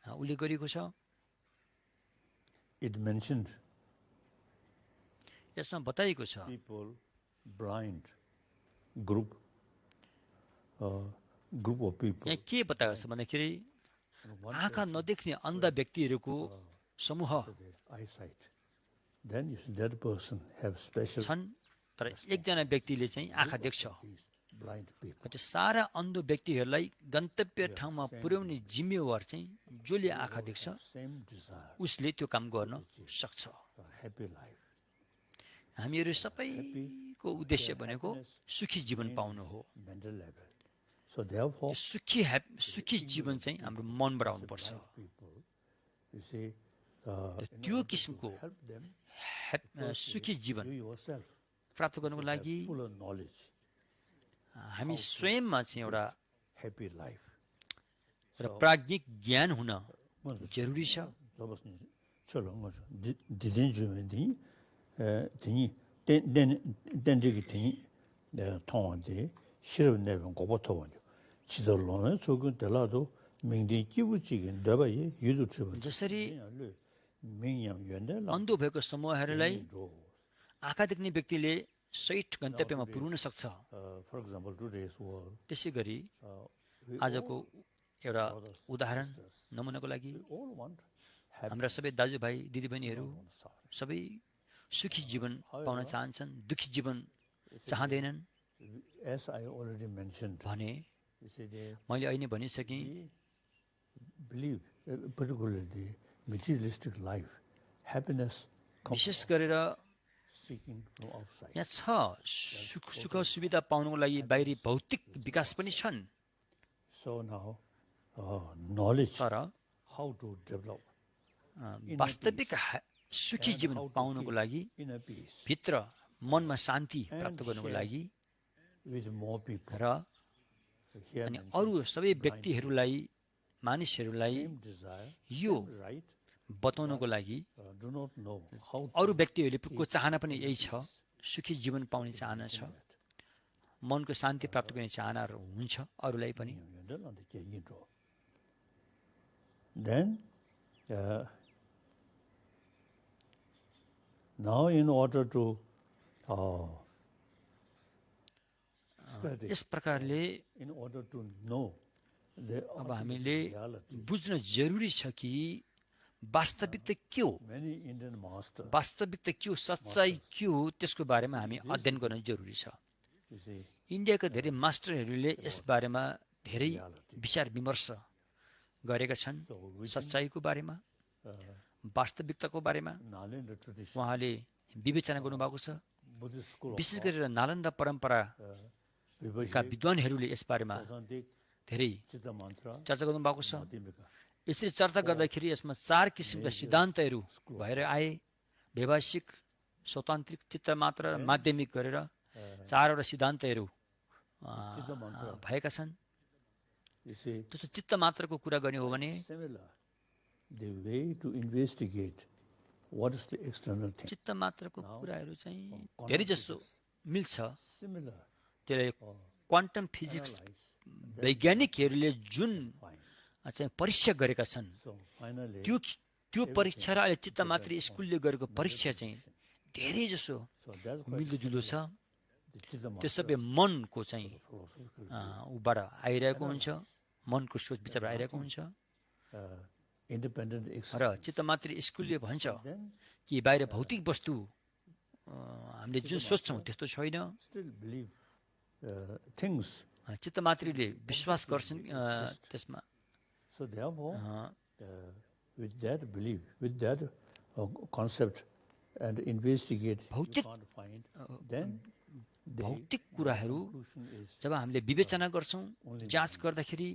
उल्लेख गरिएको छ। It mentioned यसमा बताइएको छ people, blind group of people. यहाँ के बताएको छ भन्दाखेरि आँखा नदेख्ने अन्ध व्यक्तिहरूको समूह Eyesight. Then you see that person have special छन्, तर एकजना व्यक्तिले चाहिँ आँखा देख्छ। these blind people. त्यो सारा अन्ध व्यक्तिहरूलाई गन्तव्य ठाउँमा पुर्याउने जिम्मेवार चाहिँ जसले आँखा देख्छ Same desire, उसले त्यो काम गर्न सक्छ। a happy life. हामीहरू सबैको उद्देश्य भनेको सुखी जीवन पाउनु हो। Mental level. So therefore, सुखी जीवन चाहिँ हाम्रो मनबाट आउनुपर्छ। people, you see, त्यो किसिमको help them, सुखी जीवन you yourself, प्राप्त गर्नको लागि full of knowledge, हामी स्वयंमा चाहिँ एउटा happy life. र प्राज्ञिक ज्ञान हुन जरुरी छ। 저것은 저런 거죠. 디딘 주면이 등이 댄지기 등이 내가 통한데 실업 내면 고부터 먼저 지도로는 조금 달라도 명디 기부지긴 내봐이 유튜브 जसरी 명령 연대라 अन्ध भएको समूहहरूलाई आँखा देख्ने व्यक्तिले सही गन्तव्यमा पुर्याउन सक्छ। for example today's world त्यसै गरी आजको एउटा उदाहरण नमुनाको लागि all want हाम्रा सबै दाजुभाइ दिदीबहिनीहरू सबै सुखी जीवन पाउन चाहन्छन्, दुखी जीवन चाहँदैनन् as I already mentioned भने you see they मैले अहिले भनिसकेँ। believe particularly the materialistic life happiness comes विशेष गरेर seeking from outside. यहाँ छ सुख सुविधा पाउनको लागि बाहिरी भौतिक विकास पनि छन्, So now knowledge तर how to develop वास्तविक सुखी जीवन पाउनको लागि inner peace भित्र मनमा शान्ति प्राप्त गर्नको लागि with more people. र Here अनि mentioned, अरू सबै व्यक्तिहरूलाई मानिसहरूलाई same desire, यो same right, बताउनको लागि do not know how to अरू व्यक्तिहरूको चाहना पनि यही छ, सुखी जीवन पाउने चाहना छ, मनको शान्ति प्राप्त गर्ने चाहनाहरू हुन्छ अरूलाई पनि। Then now in order to study, यस प्रकारले in order to know the अब हामीले reality, बुझ्न जरुरी छ कि वास्तविकता के हो, many Indian masters, वास्तविकता के हो, सच्चाइ के हो, त्यसको बारेमा हामी अध्ययन गर्न जरुरी छ। you see, इन्डियाका धेरै मास्टरहरूले यस बारेमा धेरै विचार विमर्श गरेका छन्। सच्चाइको बारेमा, वास्तविकताको बारेमा Nalanda tradition, उहाँले विवेचना गर्नुभएको छ। Buddhist school of विशेष गरेर नालन्दा परम्पराका Vibhashi, विद्वानहरूले यस बारेमा Sadantik, धेरै Chitta Mantra, चर्चा गर्नुभएको छ। Madhyamika. यसरी चर्चा गर्दाखेरि यसमा 4 किसिमका सिद्धान्तहरू भएर आए। व्यवहारिक, स्वतान्त्रिक, चित्तमात्र र माध्यमिक गरेर 4वटा सिद्धान्तहरू भएका छन्। You see, जस्तो चित्तमात्रको कुरा गर्ने हो भने similar, the way to investigate what is the external thing. चित्तमात्रको कुराहरू चाहिँ धेरै जसो मिल्छ। Similar, त्यसले क्वान्टम फिजिक्स वैज्ञानिकहरूले जुन fine. चाहिँ परीक्षा गरेका छन्, So finally, त्यो परीक्षा र अहिले चित्तमात्र स्कुलले गरेको परीक्षा चाहिँ धेरै जसो so that's why मिल्दोजुल्दो छ। the Chitta त्यो Mantra सबै मनको चाहिँ philosophical, ऊबाट आइरहेको हुन्छ, मनको सोच विचार आइरहेको हुन्छ। independent र existence. चित्तमात्र स्कुलले भन्छ Then कि बाहिर भौतिक वस्तु हामीले जुन सोच्छौँ त्यस्तो छैन। still believe things. चित्तमात्रीले विश्वास गर्छन् त्यसमा। So therefore, with that belief, with that concept, and investigate, you भौतिक can't find. Then the भौतिक कुराहरू conclusion is जब हामीले विवेचना गर्छौँ, जाँच गर्दाखेरि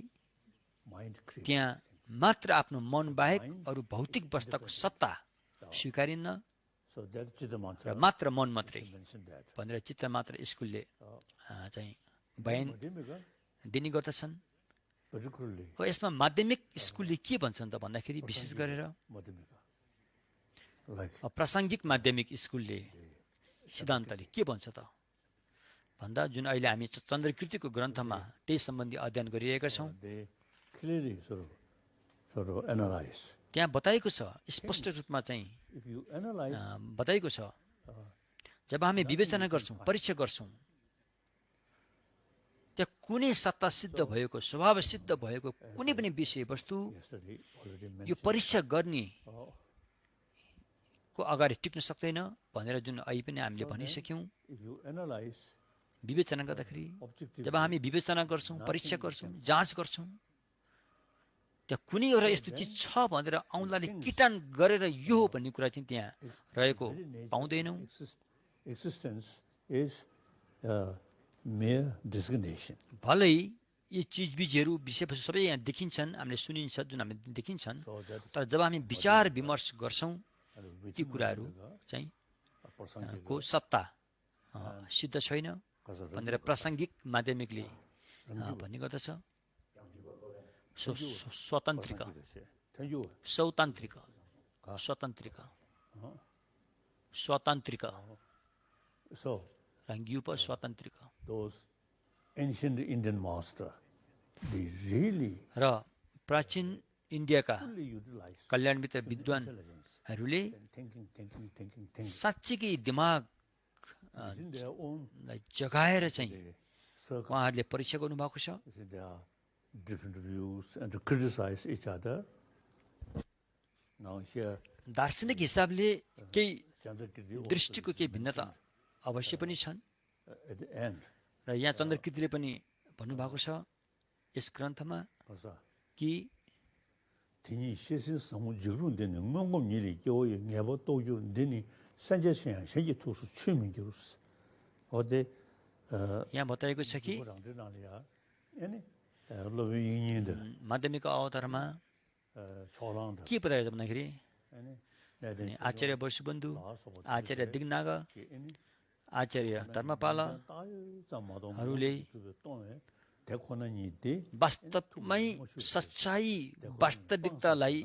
mind created. त्यहाँ मात्र आफ्नो मन बाहेक अरू भौतिक वस्तुको सत्ता स्वीकारिन्न So that Chitta र Mantra मात्र मन मात्रै mentioned that. भनेर चित्तमात्र स्कुलले चाहिँ बयान Madhyamika, दिने गर्दछन्। particularly हो यसमा माध्यमिक स्कुलले के भन्छन् त भन्दाखेरि विशेष गरेर Madhyamika, like प्रासङ्गिक माध्यमिक स्कुलले सिद्धान्तले के भन्छ त भन्दा जुन अहिले हामी चन्द्रकृतिको ग्रन्थमा त्यही सम्बन्धी अध्ययन गरिरहेका छौँ they clearly sort of analyze. त्यहाँ बताइएको छ स्पष्ट रूपमा चाहिँ If you analyze, बताइएको छ जब हामी विवेचना गर्छौँ परीक्षा गर्छौँ त्यहाँ कुनै सत्ता सिद्ध भएको स्वभाव सिद्ध भएको कुनै पनि विषयवस्तु yesterday already mentioned, यो परीक्षा गर्ने को अगाडि टिक्न सक्दैन भनेर जुन अहिले पनि हामीले भनिसक्यौँ if you analyze विवेचना गर्दाखेरि objectively, जब हामी विवेचना गर्छौँ परीक्षा गर्छौँ जाँच गर्छौँ त्यहाँ कुनै एउटा यस्तो चिज छ भनेर औँलाले किटान गरेर यो हो भन्ने कुरा चाहिँ त्यहाँ रहेको very nature पाउँदैनौँ of existence is mere designation. भलै यी चिजबिजहरू विषयवस्तु सबै यहाँ देखिन्छन् हामीले सुनिन्छ जुन हामीले देखिन्छन् So that तर जब हामी विचार विमर्श गर्छौँ ती within कुराहरू चाहिँ प्रसङ्गिक को सत्ता सिद्ध छैन कसरी भनेर प्रासङ्गिक माध्यमिकले भन्ने गर्दछ स्वतन्त्रिक Thank सौतान्त्रिक स्वतन्त्रिक स्वतन्त्रिक So रङ्ग्युप स्वतन्त्रिक those ancient Indian masters, they really र प्राचीन इन्डियाका fully utilize कल्याण मित्र intelligence विद्वानहरूले and thinking. साँच्चीकै दिमागलाई Within their own जगाएर चाहिँ circle, उहाँहरूले परीक्षा गर्नुभएको छ there are different views and to criticize each other. Now here, दार्शनिक हिसाबले केही Chandrakirti also दृष्टिको केही भिन्नता अवश्य पनि छन् at the end, र यहाँ चन्द्रकृतिले पनि भन्नुभएको छ यस ग्रन्थमा also कि Tini shesin samu jirun deni ngongom nili kyoye ngebo togyurun deni sanje shen shenji tusu chumin jirus. Ode यहाँ बताएको छ कि rangzhinaliya yani lobe yinyin de माध्यमिक अवतारमा cholang de के बताएको छ भन्दाखेरि yani अनि आचार्य वसुबन्धु आचार्य दिग्नाग yani आचार्य धर्मपालहरूले हरूले देखोना नि दे वास्तवमै सच्चाई वास्तविकतालाई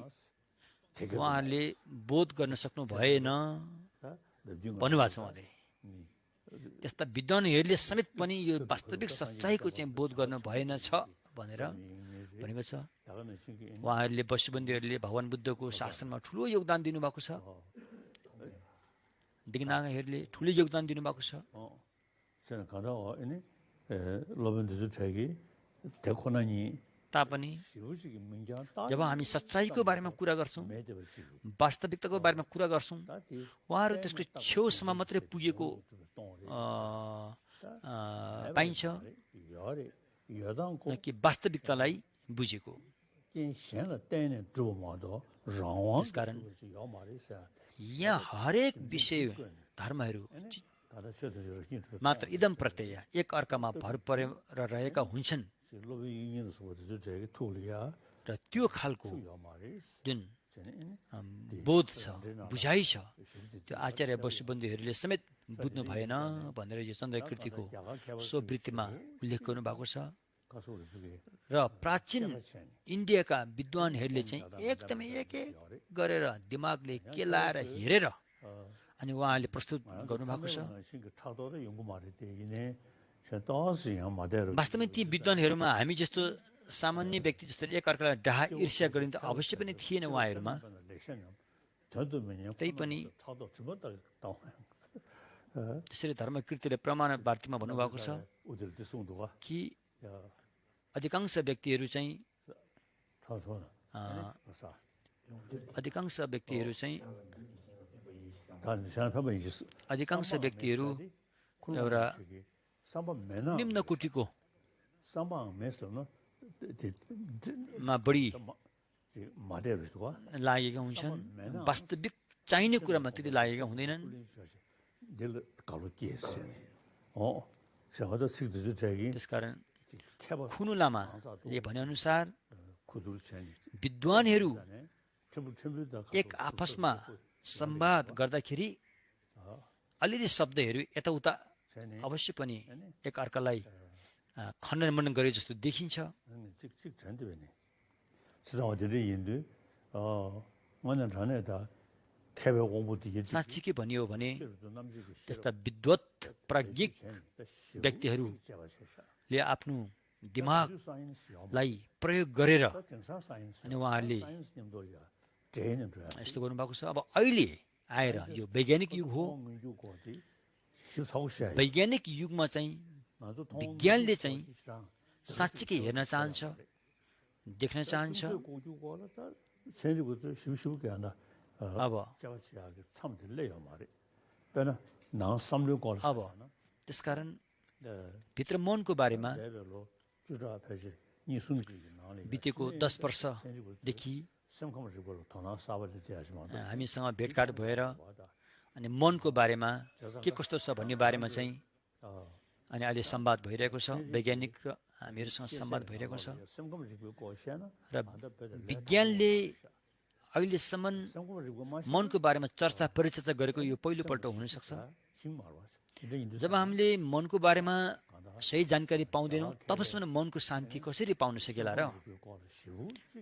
उहाँहरूले बोध गर्न सक्नु भएन भन्नुभएको छ उहाँले त्यस्ता विद्वानहरूले समेत पनि यो वास्तविक सच्चाईको चाहिँ बोध गर्नु भएन छ भनेर भनेको छ उहाँहरूले वसुबन्धीहरूले भगवान बुद्धको शासनमा ठुलो योगदान दिनुभएको छ दिग्नागहरूले ठुलो योगदान दिनुभएको छ 저는 가다가 아니 로벤드즈 책이 대코나니 तापनि 시우식이 문제 जब हामी सच्चाईको बारेमा कुरा गर्छौँ वास्तविकताको बारेमा कुरा गर्छौँ उहाँहरू त्यसको छेउसम्म मात्रै पुगेको पाइन्छ 여당고 कि वास्तविकतालाई बुझेको 신의 때는 주마도 त्यसकारण यहाँ हरेक विषय धर्महरू मात्र इदम प्रत्यय एक अर्कामा भर परेर रहेका हुन्छन् र त्यो खालको जुन बोध छ बुझाइ छ त्यो आचार्य वसुबन्धीहरूले समेत बुझ्नु भएन भनेर यो चन्द्रकृतिको स्ववृत्तिमा उल्लेख गर्नुभएको छ र प्राचीन इन्डियाका विद्वानहरूले चाहिँ एकदमै एक एक गरेर दिमागले केलाएर हेरेर अनि उहाँले प्रस्तुत गर्नुभएको छ वास्तवमै ती विद्वानहरूमा हामी जस्तो सामान्य व्यक्ति जस्तो एकअर्कालाई डाहा ईर्ष्या गरिन्छ अवश्य पनि थिएन उहाँहरूमा तैपनि त्यसरी धर्मकृतिले प्रमाण वार्तामा भन्नुभएको छ कि अधिकांश व्यक्तिहरू चाहिँ अधिकांश व्यक्तिहरू एउटा निम्न कोटिको मा बढी लागेका हुन्छन् वास्तविक चाहिने कुरामा त्यति लागेका हुँदैनन् त्यसकारण खुनु लामाले भनेअनुसार विद्वानहरू एक आपसमा संवाद गर्दाखेरि अलिअलि शब्दहरू यताउता अवश्य पनि एक अर्कालाई खण्डन मनन गरे जस्तो देखिन्छ साँच्चीकै भनियो भने त्यस्ता विद्वत प्राज्ञिक व्यक्तिहरूले आफ्नो दिमागलाई प्रयोग गरेर अनि उहाँहरूले यस्तो गर्नुभएको छ। अब अहिले आएर यो वैज्ञानिक युग हो। वैज्ञानिक युगमा चाहिँ विज्ञानले चाहिँ साँच्चीकै हेर्न चाहन्छ, देख्न चाहन्छ। अब त्यसकारण भित्र मनको बारेमा बितेको 10 वर्षदेखि हामीसँग भेटघाट भएर अनि मनको बारेमा के कस्तो छ भन्ने बारेमा चाहिँ अनि अहिले संवाद भइरहेको छ। वैज्ञानिक र हामीहरूसँग संवाद भइरहेको छ र विज्ञानले अहिलेसम्म मनको बारेमा चर्चा परिचर्चा गरेको यो पहिलोपल्ट हुनसक्छ। जब हामीले मनको बारेमा सही जानकारी पाउँदैनौँ तबसम्म मनको शान्ति कसरी पाउन सकेला र?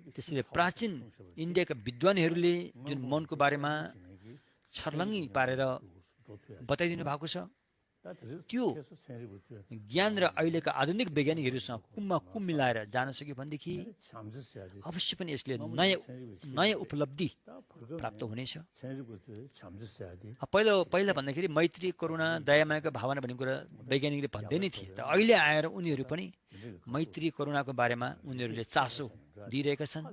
त्यसैले प्राचीन इन्डियाका विद्वानहरूले जुन मनको बारेमा छर्लङ्गी पारेर बताइदिनु भएको छ त्यो ज्ञान र अहिलेका आधुनिक वैज्ञानिकहरूसँग कुममा कुम मिलाएर जान सक्यो भनेदेखि अवश्य पनि यसले नयाँ उपलब्धि प्राप्त हुनेछ। पहिला भन्दाखेरि मैत्री, करुणा, दयामायाको भावना भन्ने कुरा वैज्ञानिकले भन्दै नै थिए। तर अहिले आएर उनीहरू पनि मैत्री, करुणाको बारेमा उनीहरूले चासो दिइरहेका छन्।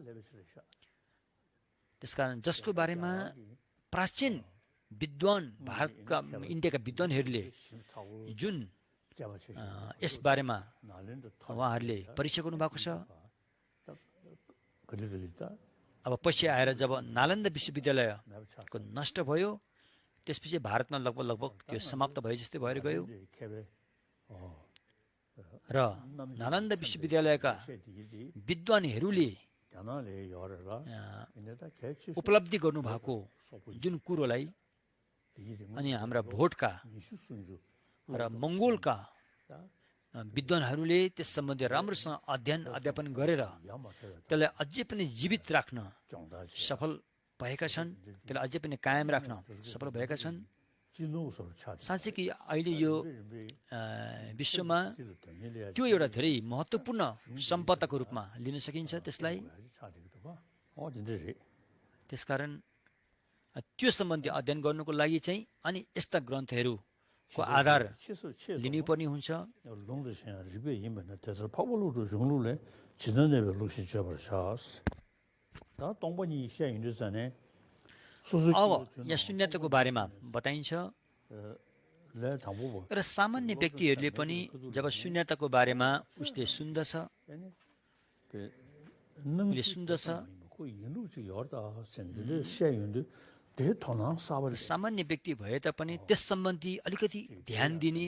त्यसकारण जसको बारेमा प्राचीन विद्वान भारतका इन्डियाका विद्वानहरूले जुन यस बारेमा उहाँहरूले परीक्षा गर्नुभएको छ। अब पछि आएर जब नालन्दा विश्वविद्यालयको नष्ट भयो त्यसपछि भारतमा लगभग त्यो समाप्त भए जस्तै भएर गयो र नालन्दा विश्वविद्यालयका विद्वानहरूले उपलब्धि गर्नुभएको जुन कुरोलाई अनि हाम्रा भोटका र मङ्गोलका विद्वानहरूले त्यस सम्बन्धी राम्रोसँग अध्ययन गरेर त्यसलाई अझै पनि जीवित राख्न सफल भएका छन्, त्यसलाई अझै पनि कायम राख्न सफल भएका छन्। साँच्चै कि अहिले यो विश्वमा त्यो एउटा धेरै महत्त्वपूर्ण सम्पदाको रूपमा लिन सकिन्छ त्यसलाई। त्यसकारण त्यो सम्बन्धी अध्ययन गर्नुको लागि चाहिँ अनि यस्ता ग्रन्थहरूको आधार लिनुपर्ने हुन्छ। अब यहाँ शून्यताको बारेमा बताइन्छ र सामान्य व्यक्तिहरूले पनि जब शून्यताको बारेमा उसले सुन्दछ सामान्य व्यक्ति भए तापनि त्यस सम्बन्धी अलिकति ध्यान दिने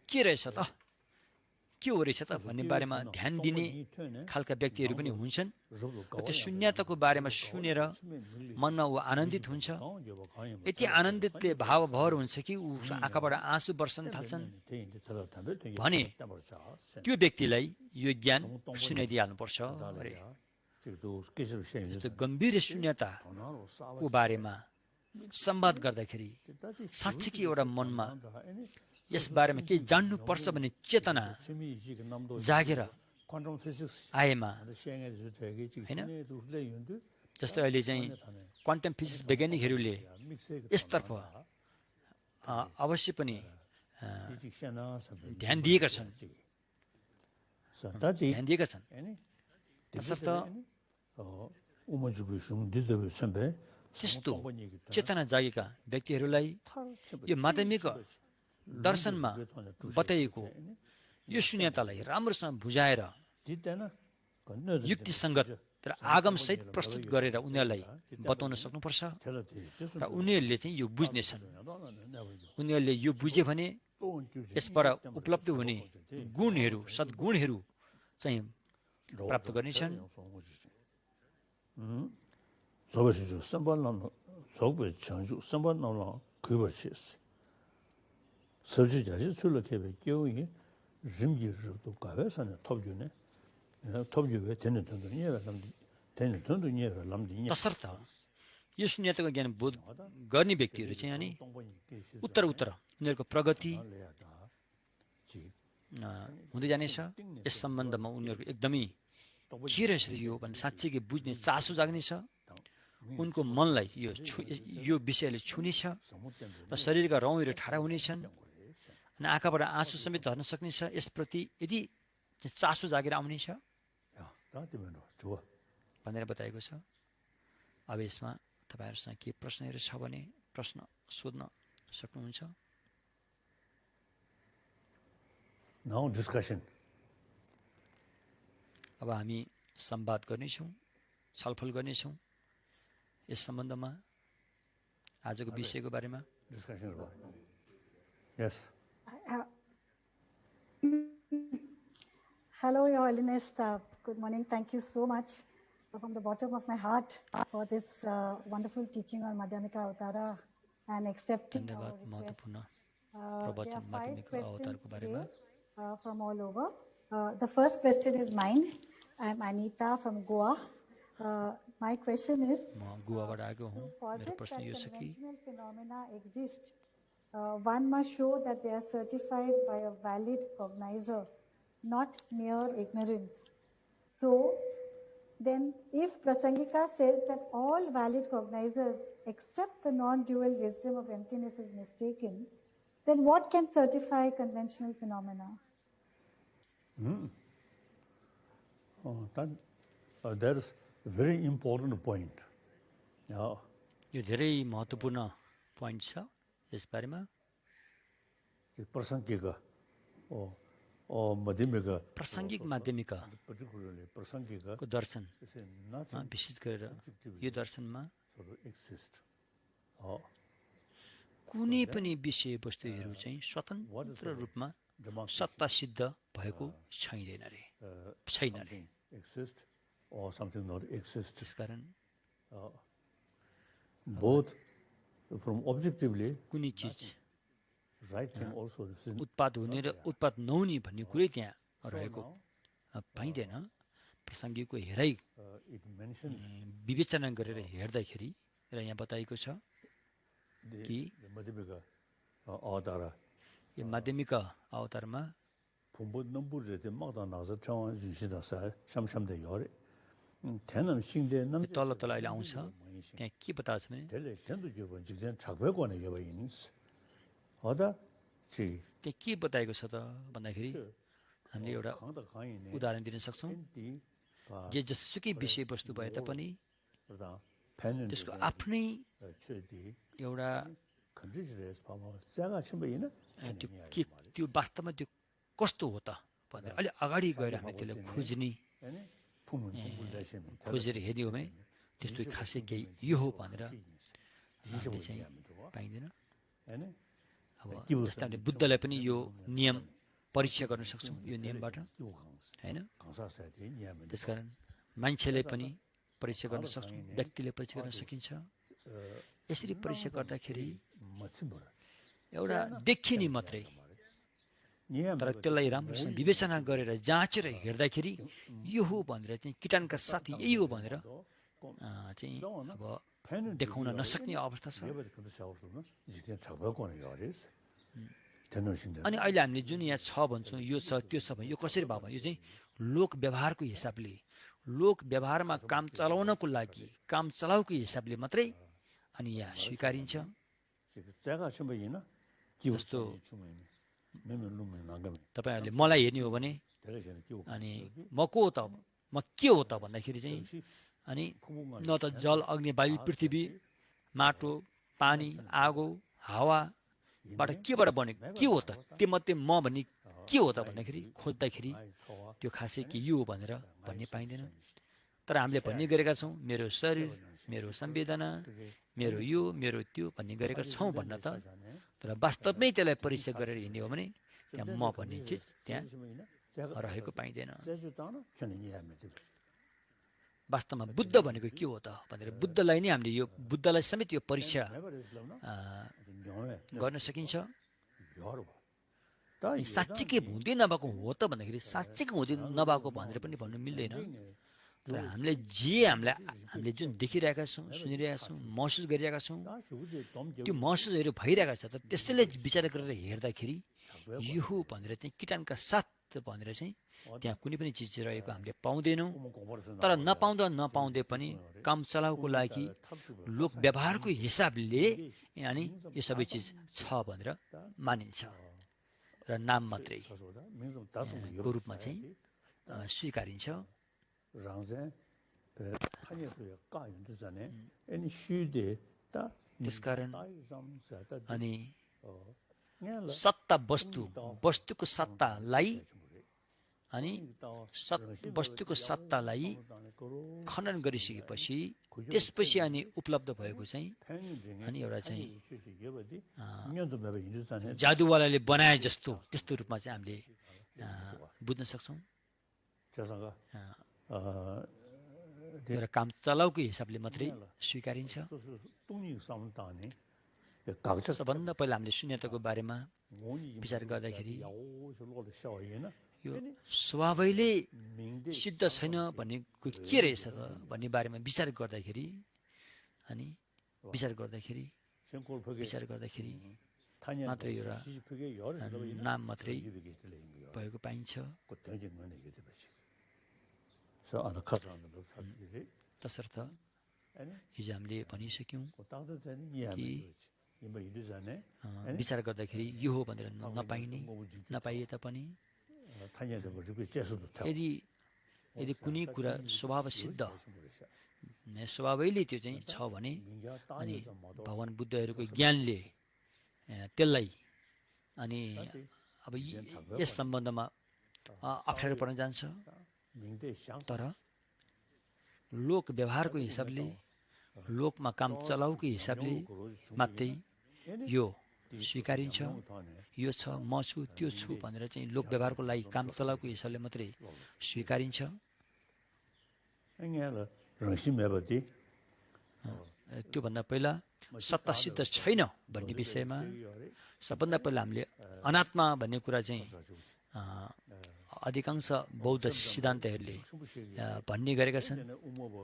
के रहेछ त, के हो रहेछ त भन्ने बारेमा ध्यान दिने खालका व्यक्तिहरू पनि हुन्छन्। त्यो शून्यताको बारेमा सुनेर मनमा ऊ आनन्दित हुन्छ। यति आनन्दितले भावभर हुन्छ कि ऊ आँखाबाट आँसु बर्सन थाल्छन् भने त्यो व्यक्तिलाई यो ज्ञान सुनाइदिइहाल्नुपर्छ अरे। यस्तो गम्भीर शून्यताको बारेमा संवाद गर्दाखेरि साँच्चै एउटा मनमा यस बारेमा केही जान्नुपर्छ भन्ने चेतना जागेर आएमा हैन। जस्तै अहिले चाहिँ क्वान्टम फिजिक्स वैज्ञानिकहरूले यसतर्फ अवश्य पनि ध्यान दिएका छन्। तसर्थ त्यस्तो चेतना जागेका व्यक्तिहरूलाई यो माध्यमिक दर्शनमा बताइएको यो शून्यतालाई राम्रोसँग बुझाएर युक्तिसङ्गत र आगमसहित प्रस्तुत गरेर उनीहरूलाई बताउन सक्नुपर्छ र उनीहरूले चाहिँ यो बुझ्नेछन्। उनीहरूले यो बुझे भने यसबाट उपलब्ध हुने गुणहरू, सद्गुणहरू चाहिँ प्राप्त गर्नेछन्। तसर्थ यो शून्यताको ज्ञान बोध गर्ने व्यक्तिहरू चाहिँ अनि उत्तर उनीहरूको प्रगति हुँदै जानेछ। यस सम्बन्धमा उनीहरूको एकदमै के रहेछ यो भनेर साँच्चै बुझ्ने चासो जाग्नेछ। उनको मनलाई यो विषयले छुनेछ र शरीरका रौँहरू ठाडा हुनेछन् अनि आँखाबाट आँसु समेत झर्न सक्नेछ। यसप्रति यदि चासो जागेर आउनेछ भनेर बताएको छ। अब यसमा तपाईँहरूसँग के प्रश्नहरू छ भने प्रश्न सोध्न सक्नुहुन्छ। Now discussion. अब हामी संवाद गर्नेछौँ, छलफल गर्नेछौँ यस सम्बन्धमा आजको विषयको बारेमा। Discussion about. Yes. Hello, Your Holiness. Good morning. Thank you so much from the bottom of my heart for this wonderful teaching on Madhyamika Avatara and accepting our धन्यवाद। request. महत्त्वपूर्ण There प्रवचन are 5 माध्यमिक questions अवतारको बारेमा। today from all over. The first question is mine. I'm Anita from Goa. My question is, म गोवाबाट आएको हुँ। to मेरो posit प्रश्न that यो छ कि conventional phenomena exist, one must show that they are certified by a valid cognizer, not mere ignorance. So, then if Prasangika says that all valid cognizers accept the non-dual wisdom of emptiness is mistaken, then what can certify conventional phenomena? That is a very important point. Now, यो धेरै महत्त्वपूर्ण point छ यस बारेमा। Prasangika or Madhyamika, प्रासङ्गिक Madhyamika particularly Prasangika, को दर्शन is nothing विशेष गरेर यो दर्शनमा sort of exist. कुनै पनि विषयवस्तुहरू चाहिँ स्वतन्त्र रूपमा सत्ता सिद्ध भएको छैन रे। Something exist or something not exist. त्यसकारण Both from objectively, कुनै चिज right thing also is in. उत्पाद हुने र उत्पाद नहुने भन्ने कुरै त्यहाँ रहेको पाइँदैन। प्रसङ्गिकको हेराइ It mentions विवेचना गरेर हेर्दाखेरि र यहाँ बताइएको छ कि the Madhyamika Avatara. यो माध्यमिक अवतारमा Pumbu nambu rete magda nasa chawan yunshida sa shamshamde yore. Tenam shingde nam तल तल अहिले आउँछ। त्यहाँ के बताएको छ भने tele shendu jibo jikden chakwe kwane yeba yinis. Oda chi त्यहाँ के बताएको छ त भन्दाखेरि हामीले एउटा khangda khanyi ne उदाहरण दिन सक्छौँ। enti ka जे जसुकै विषयवस्तु भए तापनि rada penin त्यसको आफ्नै chedi एउटा conditions pama jaga chimba yina त्यो वास्तवमा त्यो कस्तो हो त भनेर अलि अगाडि गएर हामी त्यसलाई खोज्ने ene pumun pumbu leshem खोजेर हेर्ने हो भने त्यस्तो खासै केही यो हो भनेर हामीले चाहिँ पाइँदैन। ene अब जस्तै हामीले बुद्धलाई पनि यो नियम परीक्षा गर्न सक्छौँ यो नियमबाट होइन। kansa sa de nyame त्यसकारण मान्छेले पनि परीक्षा गर्न सक्छौँ, व्यक्तिले परीक्षा गर्न सकिन्छ। यसरी परीक्षा गर्दाखेरि masimbara एउटा देखिने मात्रै, तर त्यसलाई राम्रोसँग विवेचना गरेर जाँचेर हेर्दाखेरि यो हो भनेर चाहिँ किटाणका साथी यही हो भनेर चाहिँ अब देखाउन नसक्ने अवस्था छ। yeba de kansa no jikden chakwe kwane yore tenno shinde अनि अहिले हामीले जुन यहाँ छ भन्छौँ यो छ त्यो छ भने यो कसरी भयो भने यो चाहिँ लोक व्यवहारको हिसाबले, लोक व्यवहारमा काम चलाउनको लागि काम चलाउको हिसाबले मात्रै अनि यहाँ स्वीकारिन्छ। jaga chimba yina जस्तो chumene meme lume nangame तपाईँहरूले मलाई हेर्ने हो भने tere jene kiu अनि म को हो त, म के हो त भन्दाखेरि चाहिँ अनि न त जल अग्नि वायु पृथ्वी माटो पानी आगो हावाबाट केबाट बनेको के हो त, त्योमध्ये म भन्ने के हो त भन्दाखेरि खोज्दाखेरि त्यो खासै के यो हो भनेर भन्ने पाइँदैन। तर हामीले भन्ने गरेका छौँ मेरो शरीर, मेरो संवेदना, मेरो यो मेरो त्यो भन्ने गरेका छौँ भन्न त, तर वास्तवमै त्यसलाई परीक्षा गरेर हिँड्ने हो भने त्यहाँ म भन्ने चिज त्यहाँ रहेको पाइँदैन। seju tana chene nyame de वास्तवमा बुद्ध भनेको के हो त भनेर बुद्धलाई नै हामीले यो बुद्धलाई समेत यो परीक्षा never is love na nyome गर्न सकिन्छ। yor ba ta साँच्चीकै हुँदै नभएको हो त भन्दाखेरि साँच्चीकै हुँदै नभएको भनेर पनि भन्नु मिल्दैन। तर हामीले हामीले जुन देखिरहेका छौँ, सुनिरहेका छौँ, महसुस गरिरहेका छौँ, त्यो महसुसहरू भइरहेका छ। तर त्यसैले विचार गरेर हेर्दाखेरि यो भनेर चाहिँ किटाणका साथ भनेर चाहिँ त्यहाँ कुनै पनि चिज रहेको हामीले पाउँदैनौँ। तर नपाउँदै पनि काम चलाउको लागि लोक व्यवहारको हिसाबले अनि यो सबै चिज छ भनेर मानिन्छ र नाम मात्रै को रूपमा चाहिँ स्वीकारिन्छ। त्यसकारण अनि सत्ता वस्तुको सत्तालाई अनि वस्तुको सत्तालाई खनन गरिसकेपछि त्यसपछि अनि उपलब्ध भएको चाहिँ अनि एउटा चाहिँ जादुवालाले बनाए जस्तो त्यस्तो रूपमा चाहिँ हामीले बुझ्न सक्छौँ। एउटा काम चलाउको हिसाबले मात्रै स्वीकारिन्छ। सबभन्दा पहिला हामीले शून्यताको बारेमा विचार गर्दाखेरि यो स्वभावैले सिद्ध छैन भन्ने के रहेछ त भन्ने बारेमा विचार गर्दाखेरि मात्रै एउटा नाम मात्रै भएको पाइन्छ। तसर्थ हिजो हामीले भनिसक्यौँ कि विचार गर्दाखेरि यो हो भनेर नपाइए तापनि यदि कुनै कुरा स्वभाव सिद्ध स्वभावैले त्यो चाहिँ छ भने अनि भगवान बुद्धहरूको ज्ञानले त्यसलाई अनि अब यस सम्बन्धमा अप्ठ्यारो पर्न जान्छ। तर लोक व्यवहारको हिसाबले लोकमा काम चलाउको हिसाबले मात्रै यो स्वीकारिन्छ। यो छ, म छु, त्यो छु भनेर चाहिँ लोक व्यवहारको लागि काम चलाउको हिसाबले मात्रै स्वीकारिन्छ। त्योभन्दा पहिला सत्ता सिद्ध छैन भन्ने विषयमा सबभन्दा पहिला हामीले अनात्मा भन्ने कुरा चाहिँ अधिकांश बौद्ध सिद्धान्तहरूले भन्ने गरेका छन्।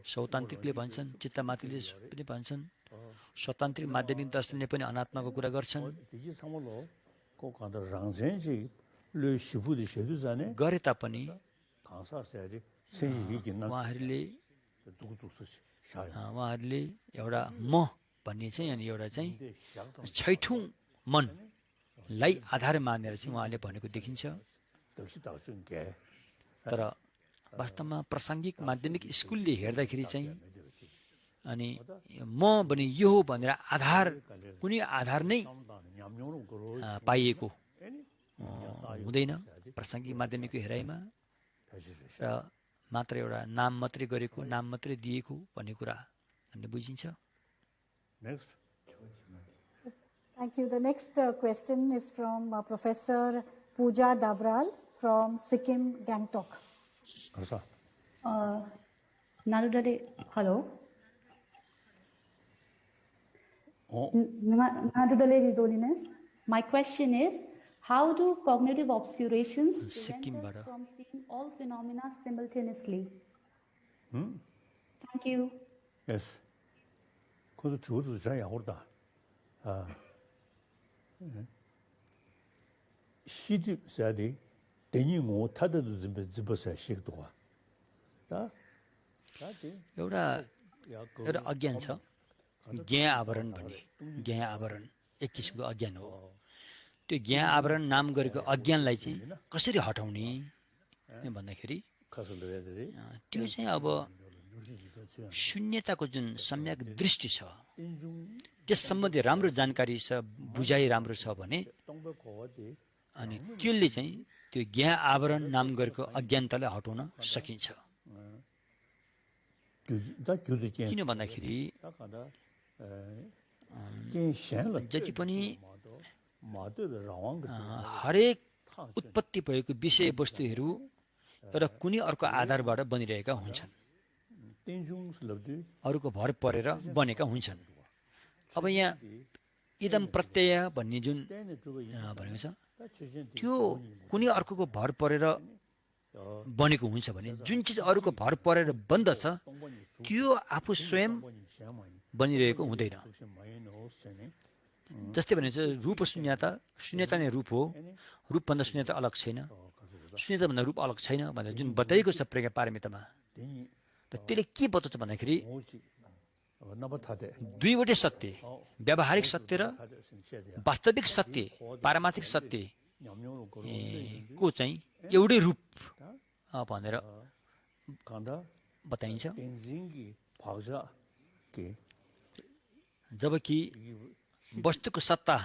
सौतान्त्रिकले भन्छन्, चित्तमात्रीले पनि भन्छन्, स्वतान्त्रिक माध्यमिक दर्शनले पनि अनात्माको कुरा गर्छन्। गरे तापनि उहाँहरूले एउटा म भन्ने चाहिँ अनि एउटा चाहिँ छैठौँ मनलाई आधार मानेर चाहिँ उहाँले भनेको देखिन्छ। तर वास्तवमा प्रासङ्गिक माध्यमिक स्कुलले हेर्दाखेरि चाहिँ अनि म भने यो हो भनेर कुनै आधार नै पाइएको हुँदैन प्रासङ्गिक माध्यमिकको हेराइमा। र मात्र एउटा नाम मात्रै गरेको, नाम मात्रै दिएको भन्ने कुरा हामीले बुझिन्छ। Thank you. The next question is from Professor Pooja Dabral from Sikkim, Gangtok. Narudale, hello. Narudale, His Holiness. My question is, how do cognitive obscurations prevent us from seeing all phenomena simultaneously? Thank you. Yes. 그것도 주어도 잘 야구다. 시집 사디 대니 뭐 타더도 집어서 시도와. 다 एउटा अज्ञान छ, ज्ञा आवरण भन्ने। ज्ञा आवरण एक किसिमको अज्ञान हो। त्यो ज्ञा आवरण नाम गरेको अज्ञानलाई चाहिँ कसरी हटाउने भन्दाखेरि त्यो चाहिँ अब शून्यताको जुन सम्यक दृष्टि छ त्यस सम्बन्धी राम्रो जानकारी छ, बुझाइ राम्रो छ भने अनि त्यसले चाहिँ त्यो ज्ञा आवरण नाम गरेको अज्ञानतालाई हटाउन सकिन्छ। किन भन्दाखेरि जति पनि हरेक उत्पत्ति भएको विषय वस्तुहरू एउटा कुनै अर्को आधारबाट बनिरहेका हुन्छन्, अरूको भर परेर बनेका हुन्छन्। अब यहाँ इदम प्रत्यय भन्ने जुन भनेको छ त्यो कुनै अर्कोको भर परेर बनेको हुन्छ भने जुन चिज अरूको भर परेर बन्दछ त्यो आफू स्वयं बनिरहेको हुँदैन। जस्तै भने चाहिँ रूप शून्यता, शून्यता नै रूप हो, रूपभन्दा शून्यता अलग छैन, शून्यताभन्दा रूप अलग छैन भनेर जुन बताइएको छ प्रज्ञा पारमितामा, त्यसले के बताउँछ भन्दाखेरि दुईवटै सत्य, व्यावहारिक सत्य र वास्तविक सत्य, पारमार्थिक सत्य को चाहिँ एउटै रूप भनेर बताइन्छ। जबकि वस्तुको सत्ता